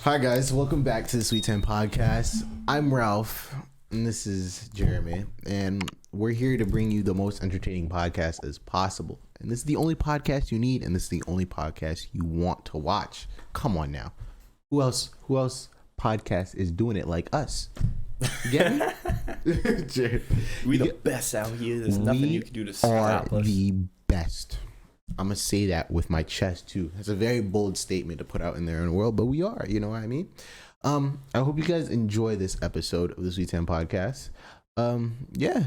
Hi guys, welcome back to the Sweet 10 podcast. I'm Ralph and this is Jeremy, and we're here to bring you the most entertaining podcast as possible. And this is the only podcast you need, and this is the only podcast you want to watch. Come on now. Who else podcast is doing it like us? You get me? We the best out here. There's nothing you can do to stop us. The best. I'm going to say that with my chest, too. It's a very bold statement to put out in there in the world, but we are, you know what I mean? I hope you guys enjoy this episode of the Sweet 10 podcast. Yeah.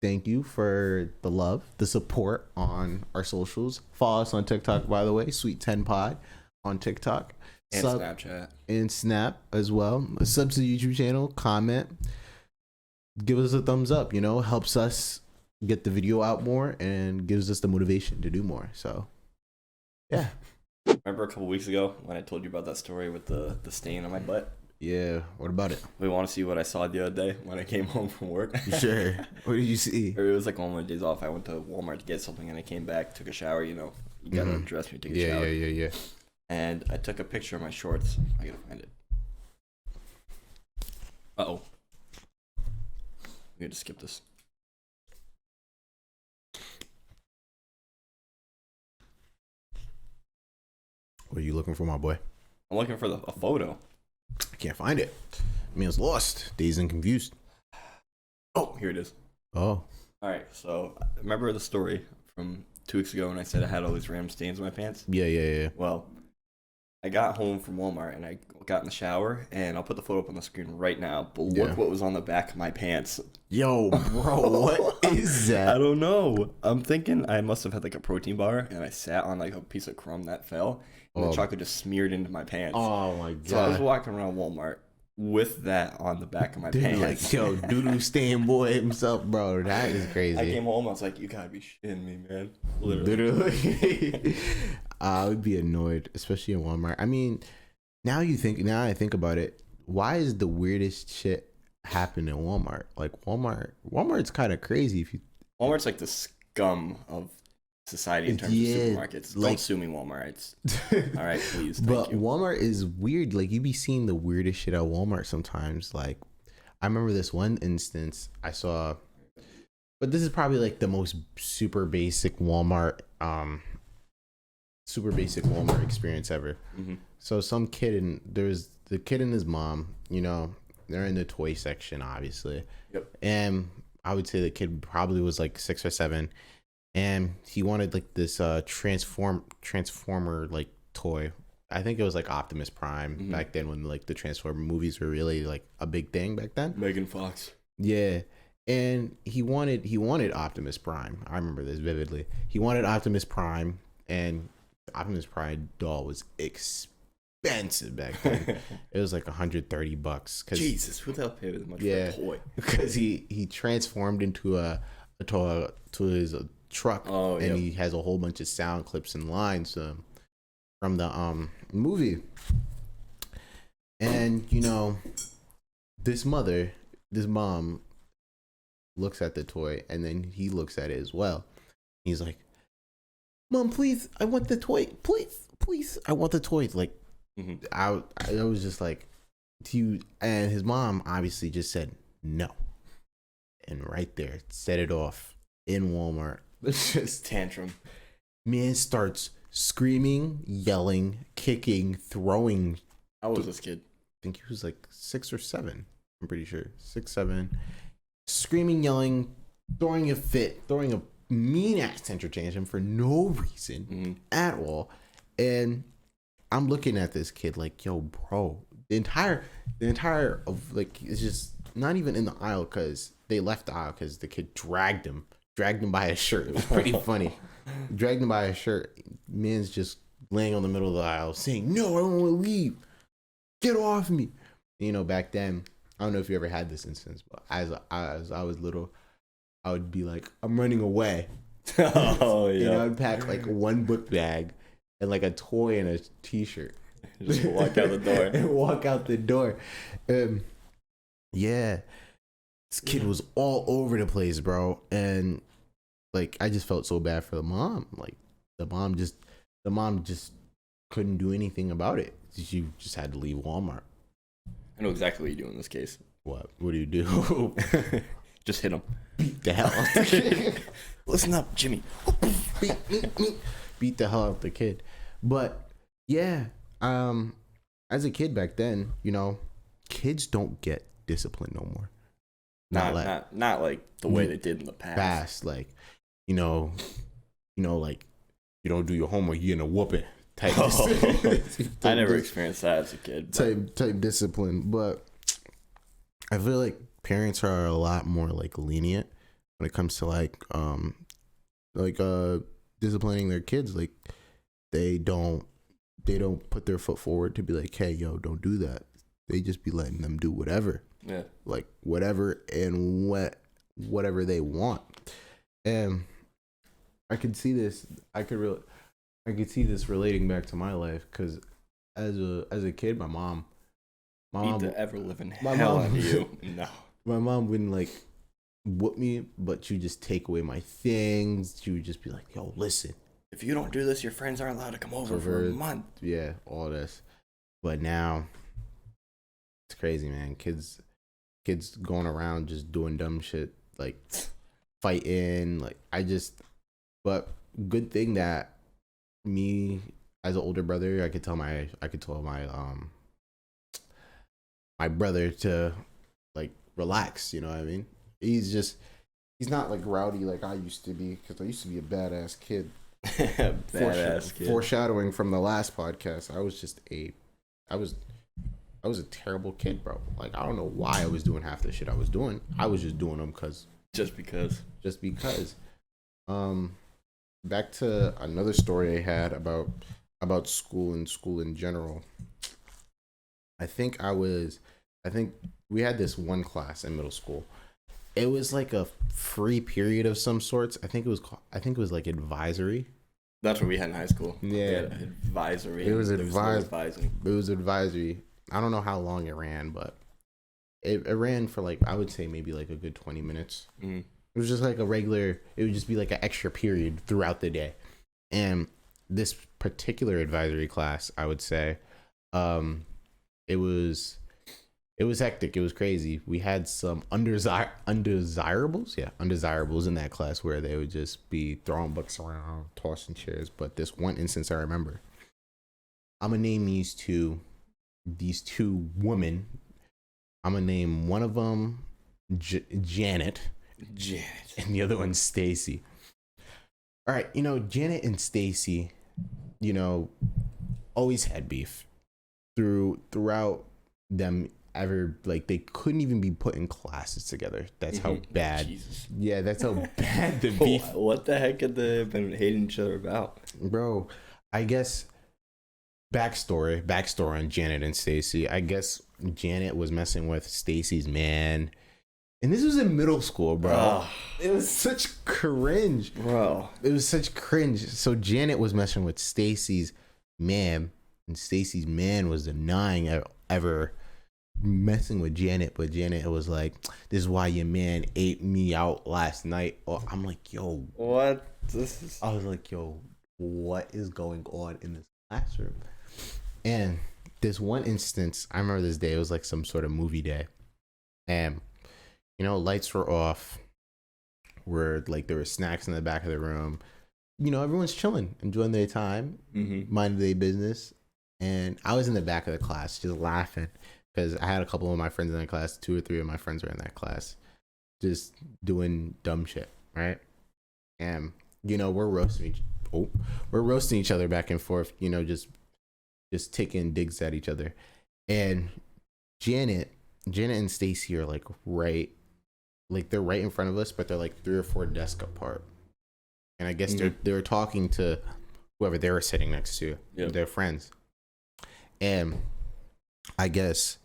Thank you for the love, the support on our socials. Follow us on TikTok, by the way, Sweet 10 Pod on TikTok. And Snapchat. And Snap as well. Sub to the YouTube channel, comment, give us a thumbs up, helps us get the video out more and gives us the motivation to do more. So yeah. Remember a couple weeks ago when I told you about that story with the stain on my butt? Yeah, what about it? We want to see what I saw the other day when I came home from work? Sure. What did you see? It was like one of my days off. I went to Walmart to get something and I came back, took a shower, you gotta dress when you take a shower. Yeah. And I took a picture of my shorts. I gotta find it. Uh-oh. We had to skip this. What are you looking for, my boy? I'm looking for a photo. I can't find it. I mean, it's lost. Dazed and confused. Oh, here it is. Oh. All right, so remember the story from 2 weeks ago when I said I had all these random stains in my pants? Yeah. Well, I got home from Walmart and I got in the shower, and I'll put the photo up on the screen right now, but look what was on the back of my pants. Yo, bro, what is that? I don't know. I'm thinking I must have had like a protein bar and I sat on like a piece of crumb that fell, and the chocolate just smeared into my pants. Oh my god. So I was walking around Walmart with that on the back of my pants. Like, yo, doo-doo stain boy himself, bro. That is crazy. I came home, I was like, you gotta be shitting me, man. Literally. I would be annoyed, especially in Walmart. I mean, now I think about it, why is the weirdest shit happen in Walmart? Like Walmart's kind of crazy. Walmart's like the scum of society in terms of supermarkets. Don't sue me, Walmart. All right, please. But Walmart is weird. Like, you be seeing the weirdest shit at Walmart sometimes. Like, I remember this one instance I saw, but this is probably like the most super basic Walmart experience ever. Mm-hmm. So some kid there's the kid and his mom, they're in the toy section, obviously. Yep. And I would say the kid probably was like 6 or 7. And he wanted like this Transformer like toy. I think it was like Optimus Prime back then, when like the Transformer movies were really like a big thing back then. Megan Fox. Yeah. And he wanted Optimus Prime. I remember this vividly. He wanted Optimus Prime, and Optimus Prime doll was expensive back then. It was like $130. Jesus, who the hell paid as much for a toy? Because he transformed into to his truck, and he has a whole bunch of sound clips and lines from the movie. And this mom looks at the toy, and then he looks at it as well. He's like, "Mom, please, I want the toy. Please, I want the toy." Like, I was just like, and his mom obviously just said no, and right there set it off in Walmart. It's just tantrum. Man starts screaming, yelling, kicking, throwing. How old was this kid? I think he was like 6 or 7. I'm pretty sure 6, 7. Screaming, yelling, throwing a fit, throwing a mean ass temper tantrum for no reason at all. And I'm looking at this kid like, yo, bro, the entire of like, it's just not even in the aisle, because they left the aisle because the kid dragged him by his shirt. It was pretty funny. Dragged him by his shirt. Man's just laying on the middle of the aisle saying, "No, I don't want to leave. Get off me." Back then, I don't know if you ever had this instance, but as I was little, I would be like, "I'm running away." Oh yeah. I'd pack like one book bag and like a toy and a t-shirt. Just walk out the door. And walk out the door. Yeah. This kid was all over the place, bro. And like, I just felt so bad for the mom. Like, the mom just couldn't do anything about it. you just had to leave Walmart. I know exactly what you do in this case. What do you do? Just hit him. Beat the hell out the kid. Listen up, Jimmy. Beat the hell out of the kid. But yeah, as a kid back then, you know, kids don't get disciplined no more. Not like the way they did in the past. Like, you know, like you don't do your homework, you're gonna whoop it. Type I never experienced that as a kid. Type discipline, but I feel like parents are a lot more like lenient when it comes to like disciplining their kids. Like they don't put their foot forward to be like, hey, yo, don't do that. They just be letting them do whatever. Yeah. Like whatever and whatever they want. And I could see this. I could see this relating back to my life because as a kid, my mom beat the ever living hell out of you. No. My mom wouldn't like whoop me, but she would just take away my things. She would just be like, yo, listen. If you don't do this, your friends aren't allowed to come over for a month. Yeah, all this. But now it's crazy, man. Kids going around just doing dumb shit, like fighting. Like but good thing that me as an older brother, I could tell my my brother to like relax. You know what I mean? He's not like rowdy like I used to be, because I used to be a badass kid. Kid. Foreshadowing from the last podcast, I was a terrible kid, bro. Like I don't know why I was doing half the shit I was doing. I was just doing them just because. Back to another story I had about school and school in general. I think we had this one class in middle school. It was like a free period of some sorts. I think it was like advisory. That's what we had in high school. Yeah, advisory. It was advising. It was advisory. I don't know how long it ran, but it ran for like, I would say maybe like a good 20 minutes. Mm-hmm. It was just like it would just be like an extra period throughout the day. And this particular advisory class, I would say, it was hectic. It was crazy. We had some undesirables in that class where they would just be throwing books around, tossing chairs. But this one instance I remember, I'm gonna name these two women. I'm gonna name one of them Janet, and the other one Stacy. All right, Janet and Stacy, always had beef throughout them. Ever, like, they couldn't even be put in classes together. That's how bad. Jesus. Yeah, that's how bad the beef. What the heck had they been hating each other about, bro? I guess backstory on Janet and Stacy. I guess Janet was messing with Stacy's man, and this was in middle school, bro. It was such cringe, bro. It was such cringe. So Janet was messing with Stacy's man, and Stacy's man was denying ever messing with Janet, but Janet was like, this is why your man ate me out last night. Or I'm like, yo, what? I was like, yo, what is going on in this classroom? And this one instance, I remember this day, it was like some sort of movie day, and lights were off, where like there were snacks in the back of the room, everyone's chilling, enjoying their time, minding their business, and I was in the back of the class just laughing, because I had a couple of my friends in that class. 2 or 3 of my friends were in that class, just doing dumb shit, right? And we're roasting each other back and forth, just taking digs at each other. And Janet and Stacy are like they're right in front of us, but they're like 3 or 4 desks apart. And I guess they were talking to whoever they were sitting next to, their friends. And I guess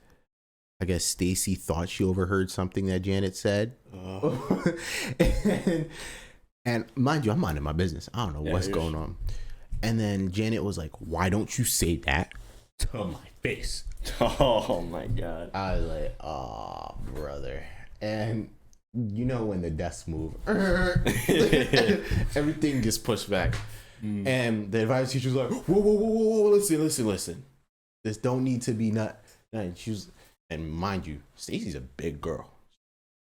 Stacy thought she overheard something that Janet said. And mind you, I'm minding my business. I don't know what's going on. And then Janet was like, why don't you say that to my face? Oh my God. I was like, oh, brother. And when the desks move, everything gets pushed back. And the advice teacher was like, whoa, listen. This don't need to be not. And she was, and mind you, Stacy's a big girl.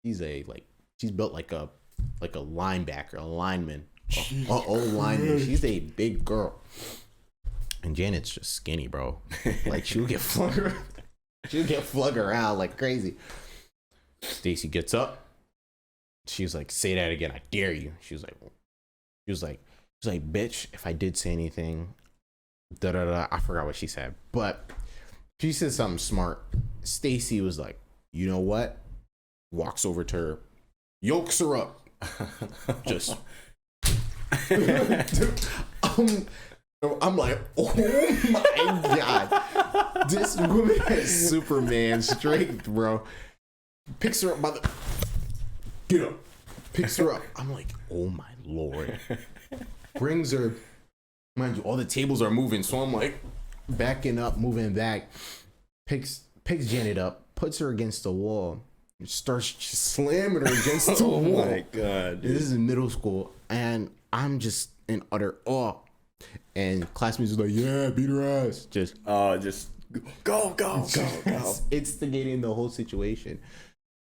She's built like a linebacker, a lineman, a old lineman. She's a big girl. And Janet's just skinny, bro. Like she'll get flung around like crazy. Stacy gets up. She's like, say that again. I dare you. She was like, bitch, if I did say anything, da da da. I forgot what she said, but she said something smart. Stacy was like, you know what? Walks over to her, yokes her up. Just I'm like, oh my god. This woman has Superman strength, bro. Picks her up by the get up. Picks her up. I'm like, oh my lord. Brings her. Mind you, all the tables are moving, so I'm like backing up, moving back. Picks Janet up, puts her against the wall, and starts just slamming her against the wall. Oh my god, dude. This is in middle school, and I'm just in utter awe. And classmates are like, yeah, beat her ass. Just go. Instigating the whole situation.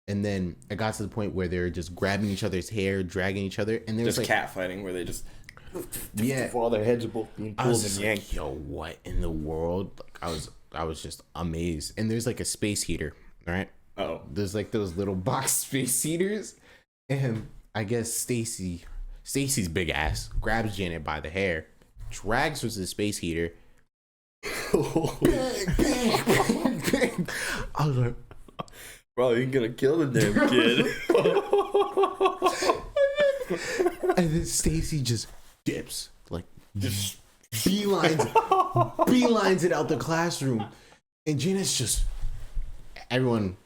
And then it got to the point where they're just grabbing each other's hair, dragging each other, and there's just like cat fighting where they just while their heads are both being pulled and yanked. Like, yo, what in the world? Like, I was just amazed. And there's like a space heater, right? Oh, there's like those little box space heaters, and I guess Stacy's big ass grabs Janet by the hair, drags her to the space heater. Bang, bang, bang. I was like, bro, you're gonna kill the damn kid. And then Stacy just dips, like just beelines it out the classroom, and Janet's just, everyone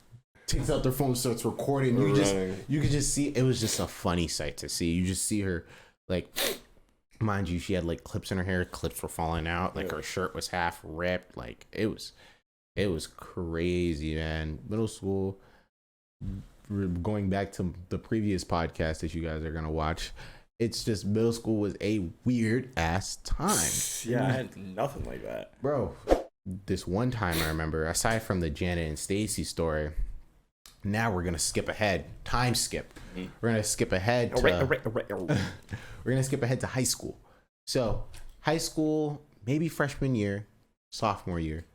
takes out their phone, starts recording. You could just see, it was just a funny sight to see. You just see her, like, mind you, she had like clips in her hair, clips were falling out, like her shirt was half ripped, like it was crazy, man. Middle school, going back to the previous podcast that you guys are gonna watch, it's just middle school was a weird ass time. Yeah, I had nothing like that, bro. This one time I remember, aside from the Janet and Stacy story, now we're gonna skip ahead, time skip. We're gonna skip ahead to we're gonna skip ahead to high school. So high school, maybe freshman year, sophomore year,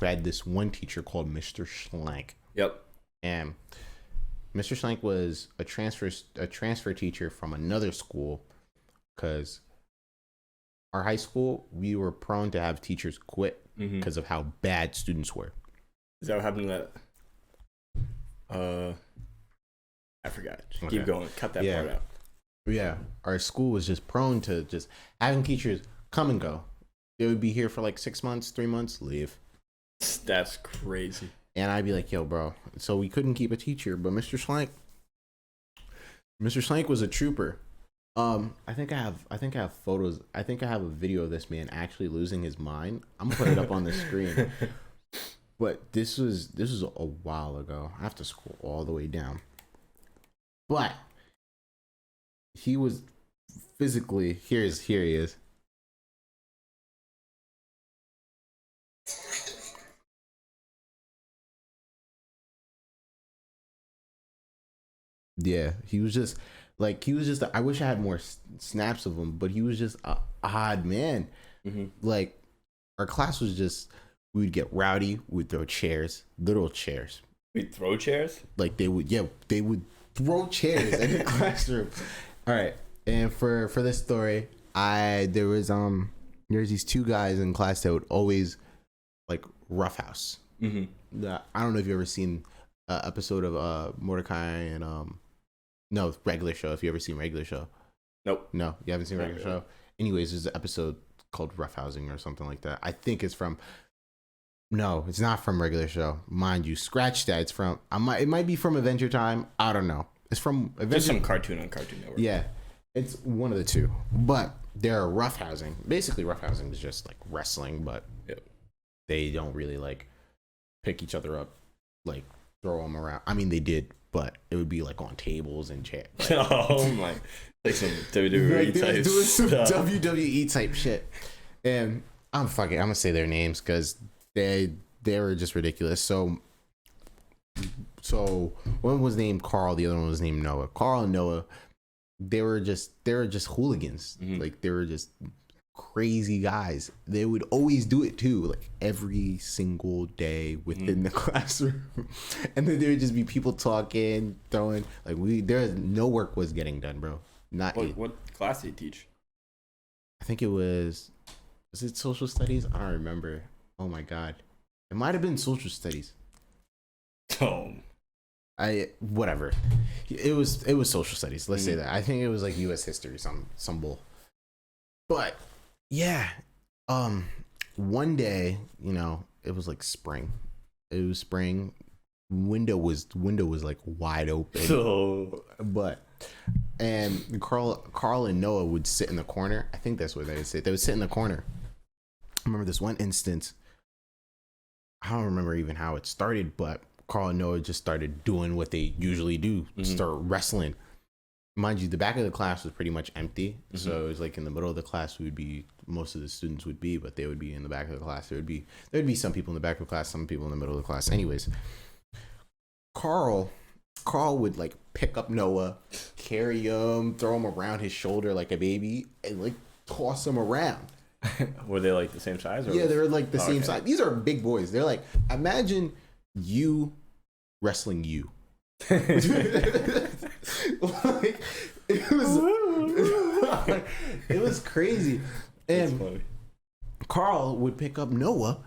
we had this one teacher called Mr. Schlank. Yep. And Mr. Schlank was a transfer teacher from another school, because our high school, we were prone to have teachers quit because of how bad students were. Is that what happened to that? I forgot. Keep going. Cut that part out. Yeah, our school was just prone to just having teachers come and go. They would be here for like 6 months, 3 months, leave. That's crazy. And I'd be like, yo, bro. So we couldn't keep a teacher, but Mr. Schlank was a trooper. I think I have photos. I think I have a video of this man actually losing his mind. I'm gonna put it up on the screen. But this was a while ago. I have to scroll all the way down. But he was physically, here he is. Yeah, he was just I wish I had more snaps of him, but he was just an odd man. Like, our class was just, we would get rowdy, we'd throw chairs, literal chairs. We'd throw chairs? Like, they would throw chairs in the classroom. All right, and for this story, there's these two guys in class that would always like roughhouse. I don't know if you've ever seen an episode of Mordecai and no, Regular Show. If you ever seen Regular Show. Nope. No, you haven't seen Regular Show. Anyways, there's an episode called Roughhousing or something like that. I think it's from. No, it's not from Regular Show. Mind you, scratch that. It's from. It might be from Adventure Time. I don't know. It's from Adventure. There's some cartoon on Cartoon Network. Yeah, it's one of the two. But they're roughhousing. Basically, roughhousing is just like wrestling, but they don't really like pick each other up, like throw them around. I mean, they did, but it would be like on tables and chairs. Like, oh my! Like some WWE type doing some stuff. WWE type shit. And I'm gonna say their names because they were just ridiculous. So one was named Carl, the other one was named Noah. Carl and Noah, they were just hooligans. Like they were just crazy guys. They would always do it too, like every single day within the classroom. And then there would just be people talking, throwing, like no work was getting done, bro. What class did you teach? I think was it social studies? I don't remember. Oh my god, it might have been social studies. Oh, whatever. It was social studies. Let's say that. I think it was like U.S. history, some bull. But yeah, one day, it was like spring. It was spring. Window was like wide open. And Carl and Noah would sit in the corner. I think that's what they would say. They would sit in the corner. I remember this one instance. I don't remember even how it started, but Carl and Noah just started doing what they usually do, start wrestling. Mind you, the back of the class was pretty much empty. So it was like in the middle of the class most of the students would be, but they would be in the back of the class. There'd be some people in the back of the class, some people in the middle of the class. Anyways, Carl would like pick up Noah, carry him, throw him around his shoulder like a baby, and like toss him around. Were they like the same size? Yeah, they were like the same size. These are big boys. They're like, imagine you wrestling you. Like, it was crazy. And Carl would pick up Noah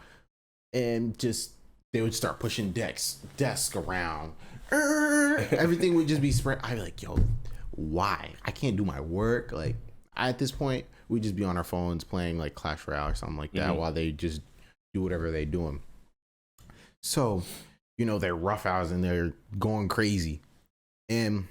and they would start pushing desk around. Everything would just be spread. I'd be like, yo, why? I can't do my work. Like at this point, we'd just be on our phones playing like Clash Royale or something like that while they just do whatever they doing. So, they're roughhousing, they're going crazy. And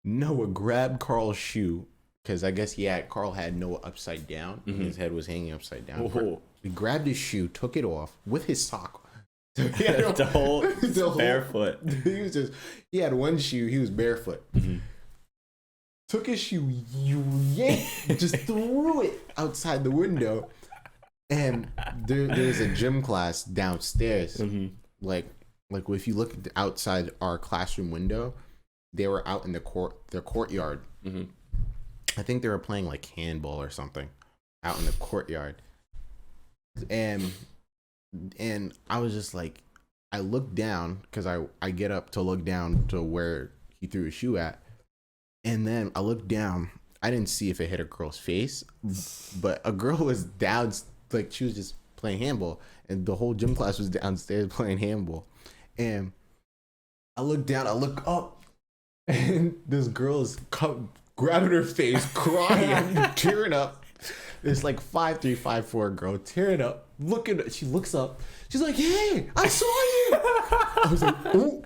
Noah grabbed Carl's shoe, because I guess Carl had Noah upside down. His head was hanging upside down. He grabbed his shoe, took it off with his sock. the whole barefoot. He had one shoe, he was barefoot. Took his shoe, just threw it outside the window. And there's a gym class downstairs. Like if you look outside our classroom window, they were out in their courtyard. I think they were playing like handball or something out in the courtyard. And I was just like, I looked down because I get up to look down to where he threw his shoe at. And then I looked down. I didn't see if it hit a girl's face, but a girl was down, like she was just playing handball, and the whole gym class was downstairs playing handball. And I look down, I look up, and this girl is grabbing her face, crying, tearing up. This like 5'3", 5'4" girl tearing up, she looks up, she's like, "Hey, I saw you." I was like, "Ooh."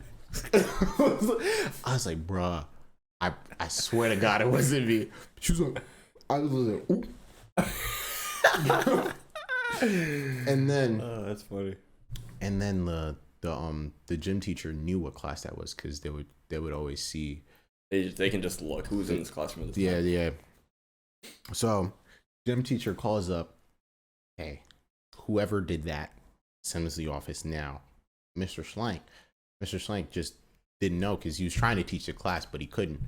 I was like, bruh, I swear to God it wasn't me. She was like, I was like, "Ooh." And then that's funny. And then the gym teacher knew what class that was, because they would always see. They can just look who's in this classroom at this time. Yeah. So gym teacher calls up, "Hey, whoever did that, send us to the office now." Mr. Schlank just didn't know, because he was trying to teach the class, but he couldn't.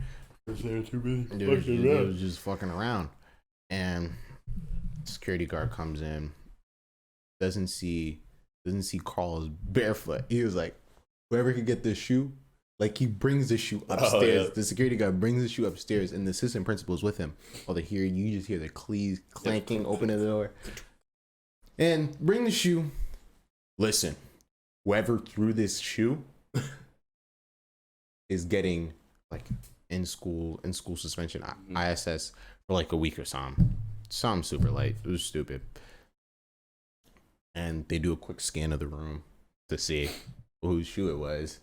He was just fucking around. And security guard comes in, doesn't see Carl's barefoot. He was like, "Whoever could get this shoe," like he brings the shoe upstairs. The security guard brings the shoe upstairs, and the assistant principal's with him. You just hear the clanking, opening the door, and bring the shoe. Listen, whoever threw this shoe is getting like in school suspension, ISS for like a week or something super light. It was stupid. And they do a quick scan of the room to see whose shoe it was.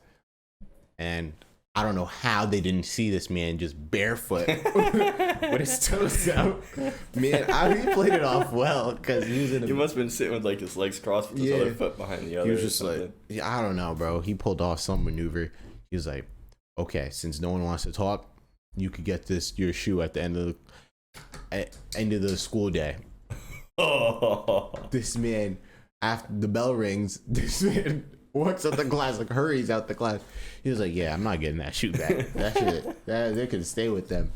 And I don't know how they didn't see this man just barefoot with his toes out. Man, he played it off well, because he was He must have been sitting with like his legs crossed with his other foot behind the other. He was just like, I don't know, bro. He pulled off some maneuver. He was like, "Okay, since no one wants to talk, you could get your shoe at the end of the school day." This man after the bell rings, this man walks out the class, like hurries out the class. He was like, yeah, I'm not getting that shoe back. That shit, they can stay with them.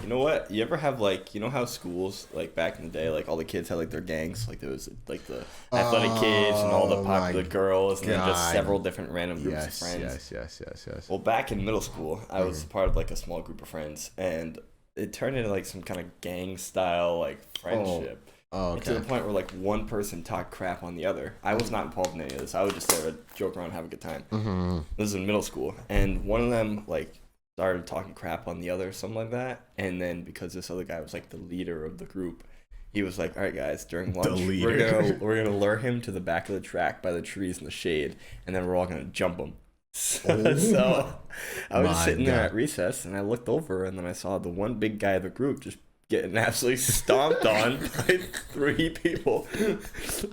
You know what? You ever have like, you know how schools like back in the day, like all the kids had like their gangs, like there was like the athletic kids and all the popular girls, and then just several different random groups of friends. Yes. Well, back in middle school, I was part of like a small group of friends, and it turned into like some kind of gang style like friendship. Oh, okay. To the point where like one person talked crap on the other. I was not involved in any of this. I would just there joke around, have a good time. Mm-hmm. This is in middle school, and one of them like started talking crap on the other, something like that. And then because this other guy was like the leader of the group, he was like, "All right, guys, during lunch, we're gonna lure him to the back of the track by the trees in the shade, and then we're all gonna jump him." So I was sitting there at recess, and I looked over, and then I saw the one big guy of the group just getting absolutely stomped on by 3 people. Just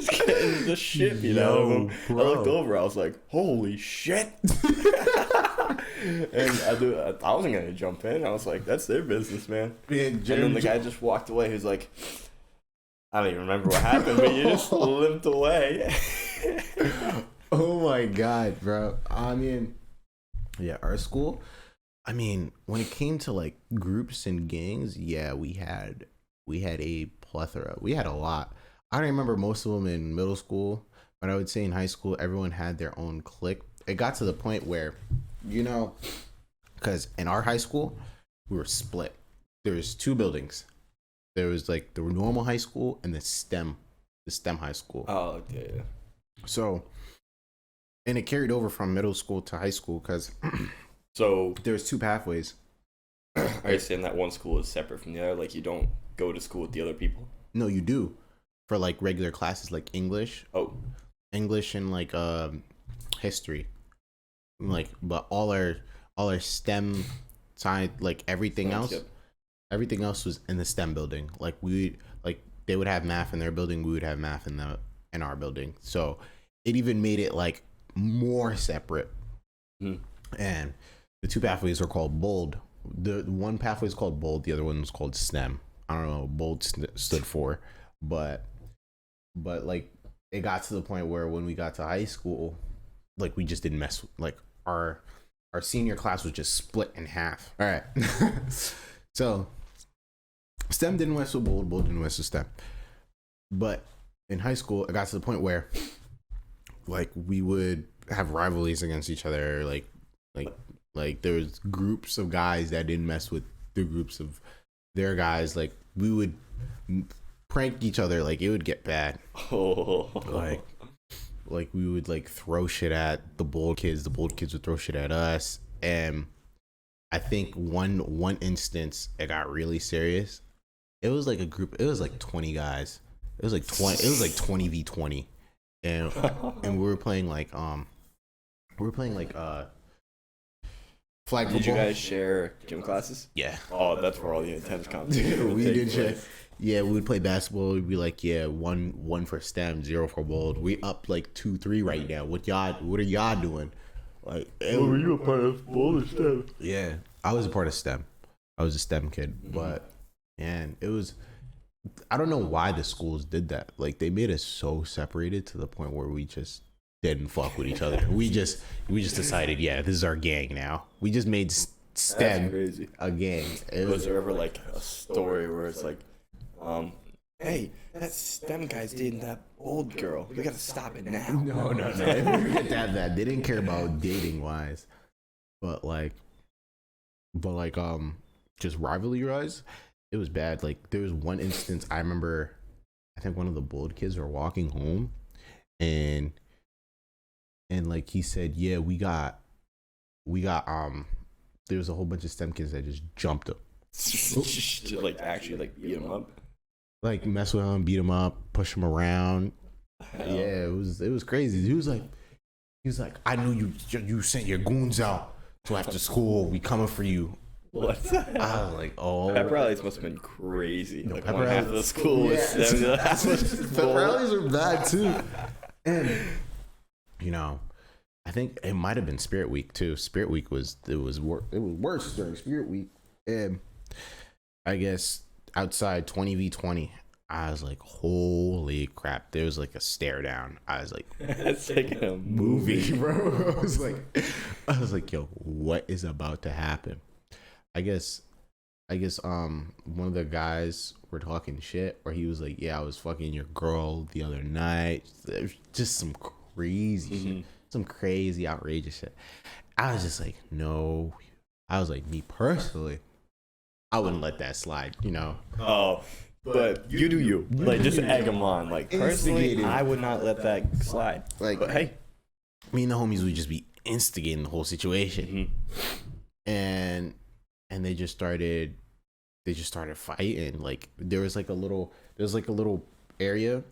getting the shit beat out of him. Bro. I looked over, I was like, holy shit. And I wasn't going to jump in. I was like, that's their business, man. And then the guy just walked away. He was like, I don't even remember what happened, but you just limped away. Oh my God, bro. I mean, yeah, our school, I mean, when it came to like groups and gangs, yeah, we had a plethora. We had a lot. I don't remember most of them in middle school, but I would say in high school, everyone had their own clique. It got to the point where, you know, because in our high school, we were split. There was 2 buildings. There was like the normal high school and the STEM high school. Oh, yeah. So, and it carried over from middle school to high school because so there's 2 pathways. Are you saying that one school is separate from the other? Like you don't go to school with the other people? No, you do. For like regular classes like English. Oh. English and like history. Like but all our STEM side, like everything else. Yep. Everything else was in the STEM building. Like they would have math in their building, we would have math in our building. So it even made it like more separate. And the 2 pathways are called BOLD. The one pathway is called BOLD, the other one was called STEM. I don't know what BOLD stood for, but like it got to the point where when we got to high school, like we just didn't mess with, like our senior class was just split in half. All right. So STEM didn't mess with BOLD didn't mess with STEM. But in high school, it got to the point where like we would have rivalries against each other. Like there was groups of guys that didn't mess with the groups of their guys. Like we would prank each other. Like it would get bad. Like we would like throw shit at the bold kids. The bold kids would throw shit at us. And I think one instance it got really serious. It was like a group. It was like 20 guys. It was like 20. It was like 20v20, and we were playing like flag football. Did you guys share gym classes? Yeah. Oh, that's where all the intense competition. We did share. Yeah, we would play basketball. We'd be like, yeah, one for STEM, 0 for BOLD. We up like 2-3 right now. What are y'all doing? Like, were you a part of BOLD or STEM? Yeah, I was a part of STEM. I was a STEM kid, but man, it was. I don't know why the schools did that. Like they made us so separated to the point where we just didn't fuck with each other. We just decided, yeah, this is our gang now. We just made STEM a gang. Was there ever like a story where it's like, hey, that STEM guy's dating that old girl. We gotta stop it now. No. They never get that. They didn't care about dating wise, but just rivalry wise. It was bad. Like there was one instance I remember. I think one of the bold kids were walking home, and like he said, yeah, we got. There was a whole bunch of STEM kids that just jumped him. Like actually like beat him up. Like mess with him, beat him up, push him around. Hell. Yeah, it was crazy. He was like, I knew you sent your goons out. So after school, we coming for you. What? I was like, oh. Pep rallies must have been crazy. No, like one half of the school was Pep rallies are bad too. And I think it might have been Spirit Week too. Spirit Week was worse during Spirit Week. And I guess outside 20v20, I was like, holy crap. There was like a stare down. I was like, it's like a movie, bro. I was like, yo, what is about to happen? I guess one of the guys were talking shit, or he was like, yeah, I was fucking your girl the other night. Just some crazy shit. Some crazy, outrageous shit. I was just like, no. I was like, me personally, I wouldn't let that slide, you know? Oh, but you do you. Like, just egg them on. Like, personally, I would not let that slide. Like, but hey. Me and the homies would just be instigating the whole situation. And they just started fighting. Like, there was like a little area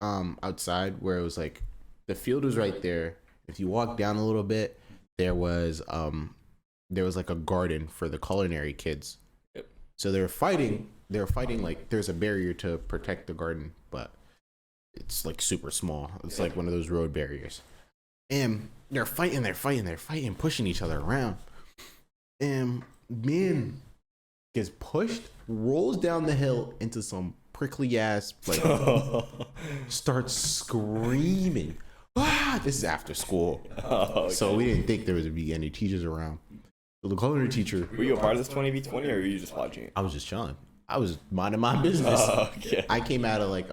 outside where it was like, the field was right there. If you walk down a little bit, there was like a garden for the culinary kids. Yep. So they were fighting like there's a barrier to protect the garden, but it's like super small. It's like one of those road barriers. And they're fighting, pushing each other around. And man gets pushed, rolls down the hill into some prickly ass, like starts screaming. Ah, this is after school. Okay. So we didn't think there would be any teachers around. So the culinary teacher. Were you a part of this 20v20 or were you just watching it? I was just chilling. I was minding my business. Okay. I came out of like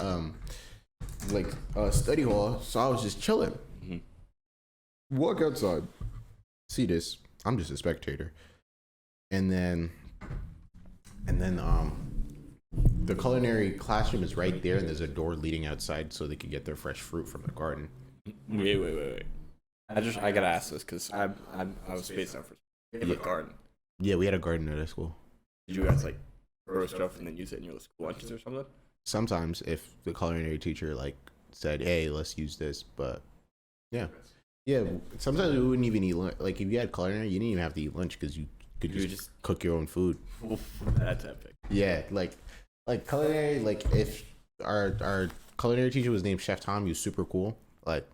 a study hall, so I was just chilling. Walk outside, see this. I'm just a spectator. And then the culinary classroom is right there, and there's a door leading outside so they could get their fresh fruit from the garden. Wait. I gotta ask this because I was spaced out for a garden. Yeah, we had a garden at our school. Did you guys like grow stuff and then use it in your school lunches or something? Sometimes, if the culinary teacher like said, "Hey, let's use this," but yeah. Sometimes we wouldn't even eat lunch. Like if you had culinary, you didn't even have to eat lunch because you could just cook your own food. That's epic. Yeah, like culinary. Like if our culinary teacher was named Chef Tom, he was super cool. Like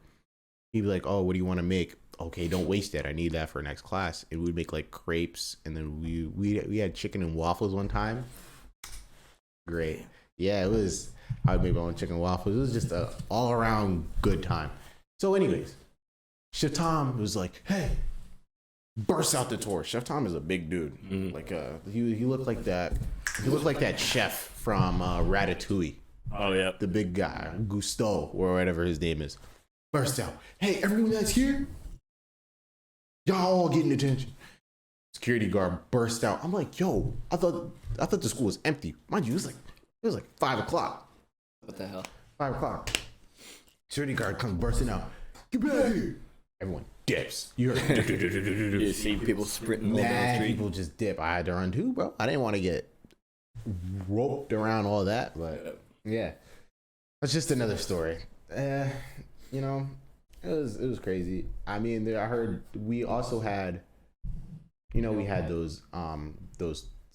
he'd be like, "Oh, what do you want to make? Okay, don't waste it. I need that for next class." And we'd make like crepes, and then we had chicken and waffles one time. Great. Yeah, it was. I would make my own chicken and waffles. It was just a all around good time. So, anyways, Chef Tom was like, "Hey," burst out the door. Chef Tom is a big dude. Like he looked like that. He looked like that chef from Ratatouille. Oh yeah, the big guy, Gusteau or whatever his name is. Burst out. "Hey, everyone that's here, y'all all getting attention." Security guard burst out. I'm like, "Yo, I thought the school was empty." Mind you, it was like 5:00. What the hell? 5:00. Security guard comes bursting out. "Get back here!" Everyone dips. You see people sprinting all down the street. People just dip. I had to run too, bro. I didn't want to get roped around all that, but yeah, that's just another story. You know, it was crazy. I mean, I heard we also had, we had those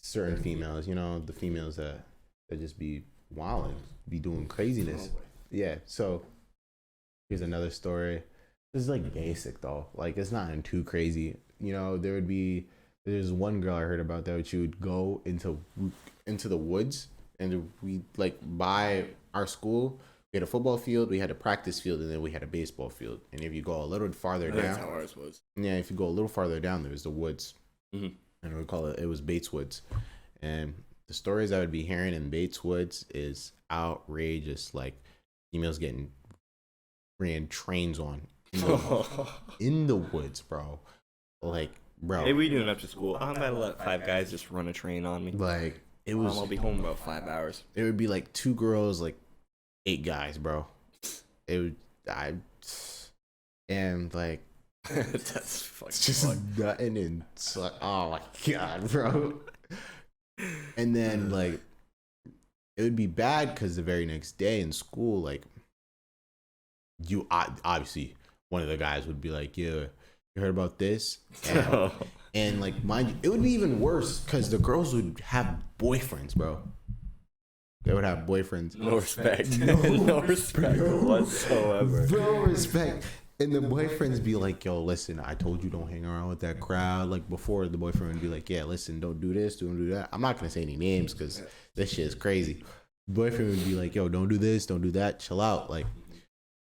certain females. The females that just be wilding, be doing craziness. Yeah. So here's another story. This is like basic though. Like it's not too crazy. There's one girl I heard about that she would go into the woods, and we like by our school we had a football field, we had a practice field, and then we had a baseball field. And if you go a little farther down, that's how ours was. Yeah, if you go a little farther down, there was the woods. And we call it was Bates Woods. And the stories I would be hearing in Bates Woods is outrageous. Like females getting ran trains on in the woods, bro. Like, bro. Hey, we doing up to school. I'm about to let 5 guys just run a train on me. Like it was. I'll be home in about 5 hours. It would be like 2 girls, like 8 guys, bro. And like that's fucking just nutting and oh my god, bro. And then like it would be bad because the very next day in school, like you obviously one of the guys would be like, "Yeah, you heard about this?" And like mind you, it would be even worse because the girls would have boyfriends, bro. They would have boyfriends. No respect. No respect whatsoever. No respect. And the boyfriends be like, "Yo, listen, I told you don't hang around with that crowd." Like before, the boyfriend would be like, "Yeah, listen, don't do this, don't do that." I'm not gonna say any names because this shit is crazy. boyfriend would be like, yo, don't do this, don't do that, chill out. Like,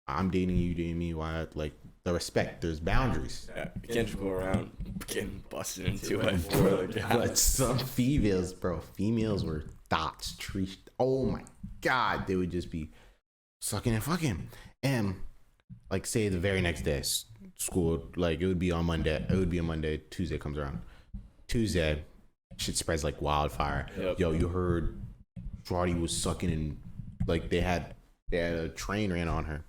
I'm dating you, dating me. Why? Like, the respect, there's boundaries. Yeah, you can't just go around getting busted into it. But some females, bro, females were thoughts, trees. Oh my God, they would just be sucking and fucking. And like, say the very next day, school, like it would be on Monday. It would be a Monday. Tuesday comes around. Tuesday, shit spreads like wildfire. Yep. Yo, you heard Shorty was sucking and like they had a train ran on her.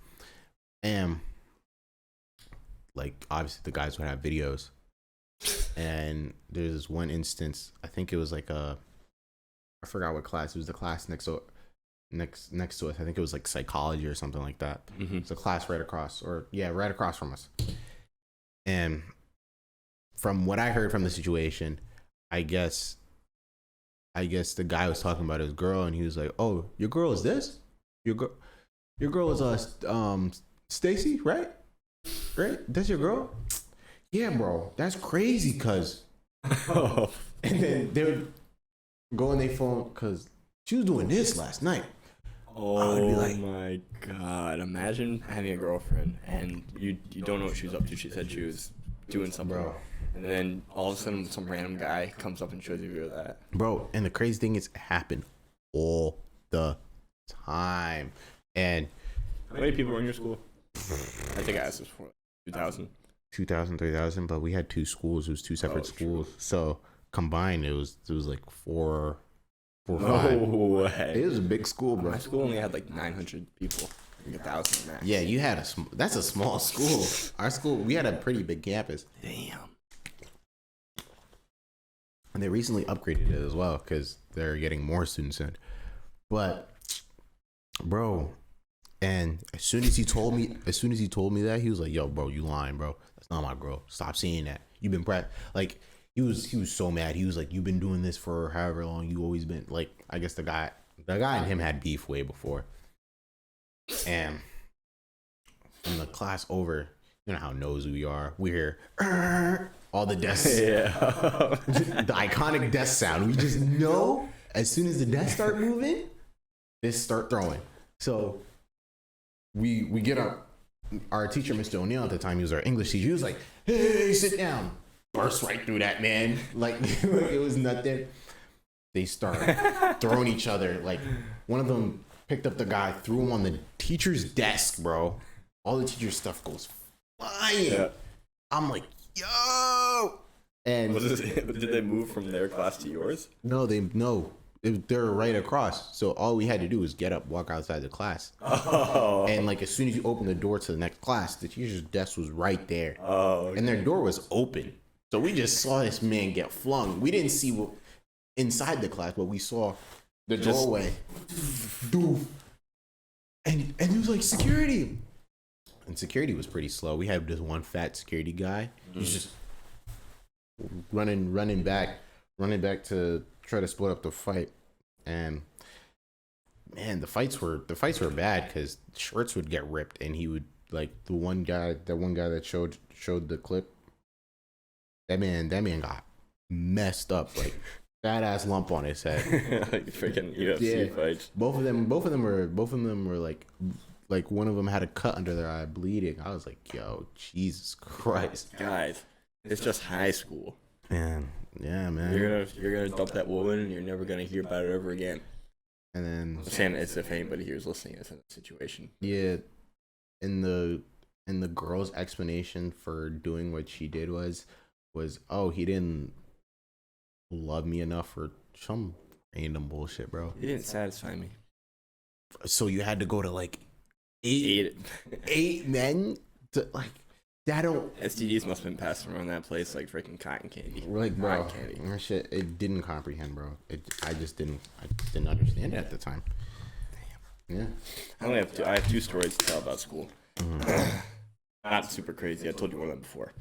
And like obviously the guys would have videos. And there's one instance, I think it was like I forgot what class. It was the class next to us. I think it was like psychology or something like that. Mm-hmm. It's a class right across from us. And from what I heard from the situation, I guess the guy was talking about his girl, and he was like, "Oh, your girl is this? Your girl is Stacy, right? Right? That's your girl? Yeah, bro. That's crazy, cuz." And then they would go on their phone because she was doing this last night. Oh like, my God. Imagine having a girlfriend and you don't know what she was up to. She said she was doing something. Bro. And then all of a sudden some random guy comes up and shows you that. Bro, and the crazy thing is it happened all the time. And how many people were in your school? I think I asked this before. 2,000? 2,000, 3,000, but we had two schools. It was two separate schools. True. So combined, it was like four or five. No way. It was a big school, bro. My school only had like 900 people. Like 1,000 max. Yeah, you had that's a small school. Our school, we had a pretty big campus. Damn. And they recently upgraded it as well because they're getting more students in. But, bro, and as soon as he told me that, he was like, "Yo, bro, you lying, bro. That's not my girl. Stop saying that. You've been like." He was so mad. He was like, "You've been doing this for however long. You always been like." I guess the guy and him had beef way before. And when the class over, you know how nosy we are. We hear all the desks. Yeah. The iconic desk sound. We just know as soon as the desks start moving, they start throwing. So we get our teacher, Mr. O'Neill at the time. He was our English teacher. He was like, "Hey, sit down." Burst right through that, man. Like it was nothing. They start throwing each other. Like one of them picked up the guy, threw him on the teacher's desk, bro. All the teacher's stuff goes flying. Yeah. I'm like, yo. And did they move from their class to yours? No, they're right across. So all we had to do was get up, walk outside the class. Oh. And like as soon as you open the door to the next class, the teacher's desk was right there. Oh. Okay. And their door was open. So we just saw this man get flung. We didn't see what inside the class, but we saw the doorway. And he was like, "Security." And security was pretty slow. We had this one fat security guy. He's just running back to try to split up the fight. And man, the fights were bad because shirts would get ripped, and he would like the one guy that showed the clip. That man got messed up, like fat ass lump on his head. Like freaking UFC fights. Both of them were like one of them had a cut under their eye, bleeding. I was like, yo, Jesus Christ, guys, it's just high school. Man, yeah, man. You're gonna dump that woman, and you're never gonna hear about it ever again. And then I'm saying as if anybody here is listening is in a situation. Yeah, and the girl's explanation for doing what she did was, oh, he didn't love me enough for some random bullshit, bro. He didn't satisfy me. So you had to go to like eight men to like that. Don't STDs must have been passed around that place like freaking cotton candy. Like, bro, shit, it didn't comprehend, bro. I just didn't understand it at the time. Damn. Yeah. I have two stories to tell about school. Mm-hmm. Not super crazy. I told you one of them before.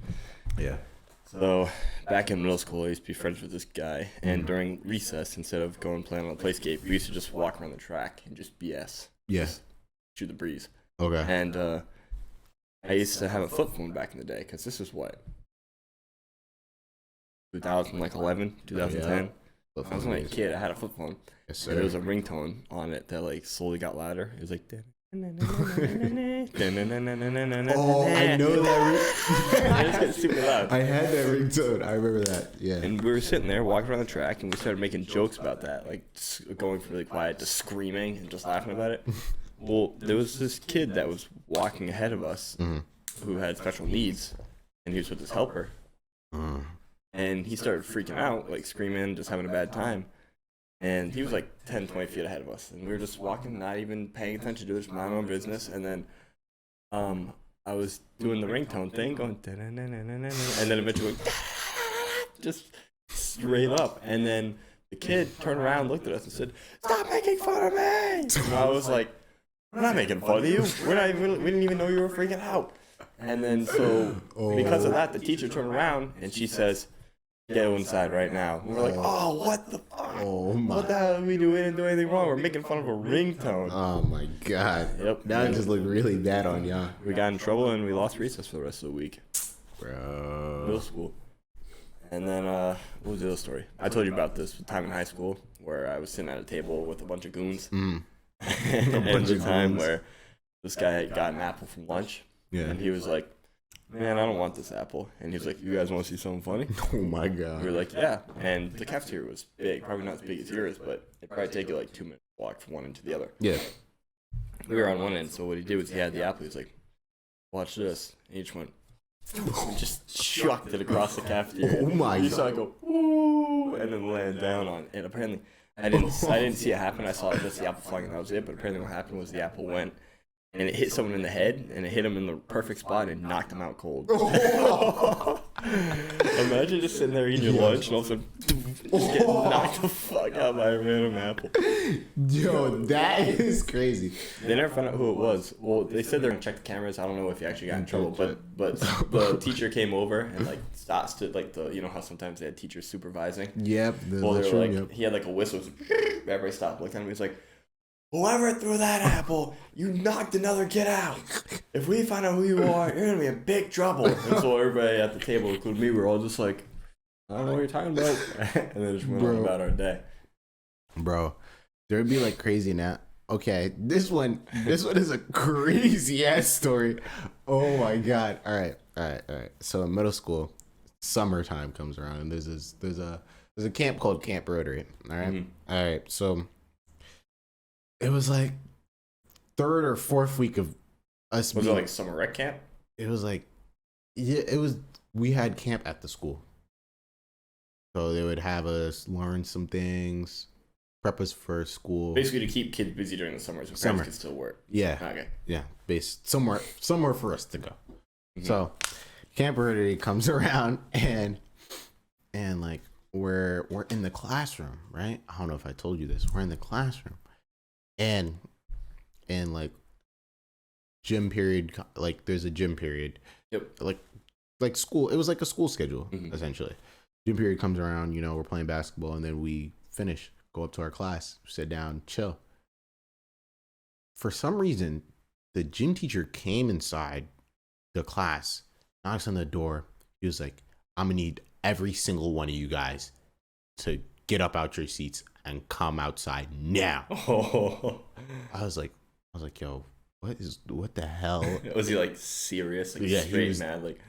Yeah. So back in middle school, I used to be friends with this guy, and during recess, instead of going playing on the playscape, we used to just walk around the track and just BS. Yeah. Just shoot the breeze. Okay. And I used to have a flip phone back in the day, because this is what? 2011, 2010? I was when I was a kid. I had a flip phone. Yes, sir. And there was a ringtone on it that like slowly got louder. It was like. Oh, I know that. It's super loud. I had that ringtone. I remember that. Yeah. And we were sitting there walking around the track, and we started making jokes about that, like going from really quiet to screaming and just laughing about it. Well, there was this kid that was walking ahead of us who had special needs, and he was with his helper. And he started freaking out, like screaming, just having a bad time. And he was like 10, 20 feet ahead of us. And we were just walking, not even paying attention to it, just minding our own business. And then I was doing the ringtone thing, going, and then eventually, just straight up. And then the kid turned around, looked at us, and said, "Stop making fun of me!" And I was like, "We're not making fun of you. We didn't even know you were freaking out." And then so, because of that, the teacher turned around, and she says, "Go inside right now." And we're like, "Oh, what the fuck? Oh my! What the hell did we do? We didn't do anything wrong. We're making fun of a ringtone." Oh my god! Yep. That just looked really bad on y'all. We got in trouble and we lost recess for the rest of the week. Bro. Middle school. And then what was the other story? I told you about this time in high school where I was sitting at a table with a bunch of goons. And the time where this guy had got an apple from lunch. Yeah. And he was like, "Man, I don't want this apple." And he was like, "You guys want to see something funny?" Oh my god. We were like, "Yeah." And the cafeteria was big, probably not as big as yours, but it'd probably take you like 2 minutes to walk from one end to the other. Yeah. We were on one end, so what he did was he had the apple. He was like, "Watch this." And he just went, just chucked it across the cafeteria. Oh my god. You saw it go, "Ooh," and then land down on it. And apparently, I didn't see it happen. I saw just the apple flying, and that was it. But apparently, what happened was the apple went. And it hit someone in the head, and it hit him in the perfect spot and knocked him out cold. Imagine just sitting there eating your lunch and all of a sudden just getting knocked the fuck out by a random apple. Yo, that is crazy. They never found out who it was. Well, they said they're gonna check the cameras. I don't know if he actually got in trouble, but the teacher came over and like stopped it, like you know how sometimes they had teachers supervising. Yep. Well, they were like, he had like a whistle. Everybody stopped, looked at him. He was like, "Whoever threw that apple, you knocked another kid out. If we find out who you are, you're going to be in big trouble." And so everybody at the table, including me, we were all just like, "I don't know what you're talking about." And then just went on about our day. Bro, there'd be like crazy now. Okay, this one is a crazy ass story. Oh my god. All right. So in middle school, summertime comes around and there's a camp called Camp Rotary. All right. Mm-hmm. All right. So it was like third or fourth week of us. Was it like summer rec camp? It was like, yeah, it was. We had camp at the school, so they would have us learn some things, prep us for school. Basically, to keep kids busy during the summer, so parents could still work. Yeah. Okay. Yeah. Based somewhere for us to go. Mm-hmm. So, Camp Rotary comes around and like we're in the classroom, right? I don't know if I told you this. We're in the classroom. And like gym period, like there's a gym period. Yep. Like school. It was like a school schedule, essentially. Gym period comes around, you know, we're playing basketball, and then we finish, go up to our class, sit down, chill. For some reason, the gym teacher came inside the class, knocks on the door. He was like, "I'm gonna need every single one of you guys to get up out your seats and come outside now." Oh. I was like, "Yo, what the hell?" Was he like serious? Like yeah, straight he was mad? Like,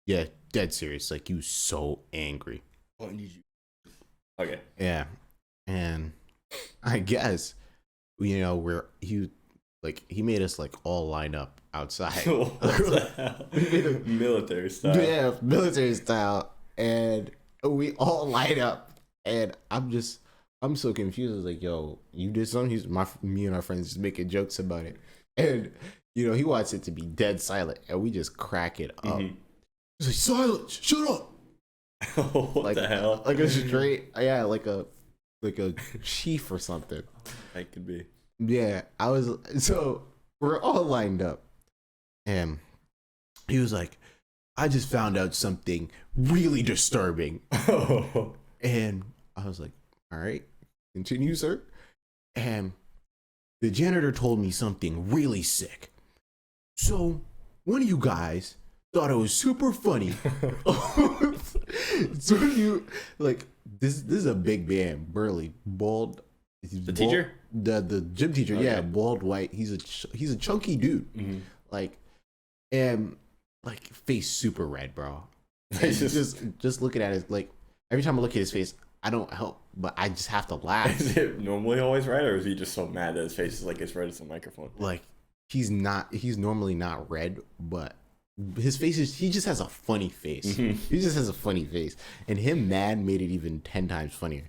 yeah, dead serious. Like he was so angry. What did you? Okay. Yeah, and I guess he made us like all line up outside. What the hell? Military style. Yeah, military style, and we all line up, and I'm so confused. I was like, "Yo, you did something?" Me and our friends just making jokes about it, and he wants it to be dead silent, and we just crack it up. Mm-hmm. He's like, "Silence! Shut up!" What the hell? Like a straight, yeah, like a chief or something. That could be. Yeah, so we're all lined up, and he was like, "I just found out something really disturbing," and I was like, "All right, continue, sir." And the janitor told me something really sick. So one of you guys thought it was super funny. So you like this is a big man, burly, bald. The teacher? The gym teacher, okay. Yeah, bald, white. He's a chunky dude. Mm-hmm. Like, and like face super red, bro. just looking at it, like every time I look at his face, I don't help, but I just have to laugh. Is it normally always red, or is he just so mad that his face is like as red as the microphone? Like he's normally not red, but his face he just has a funny face. Mm-hmm. He just has a funny face, and him mad made it even 10 times funnier.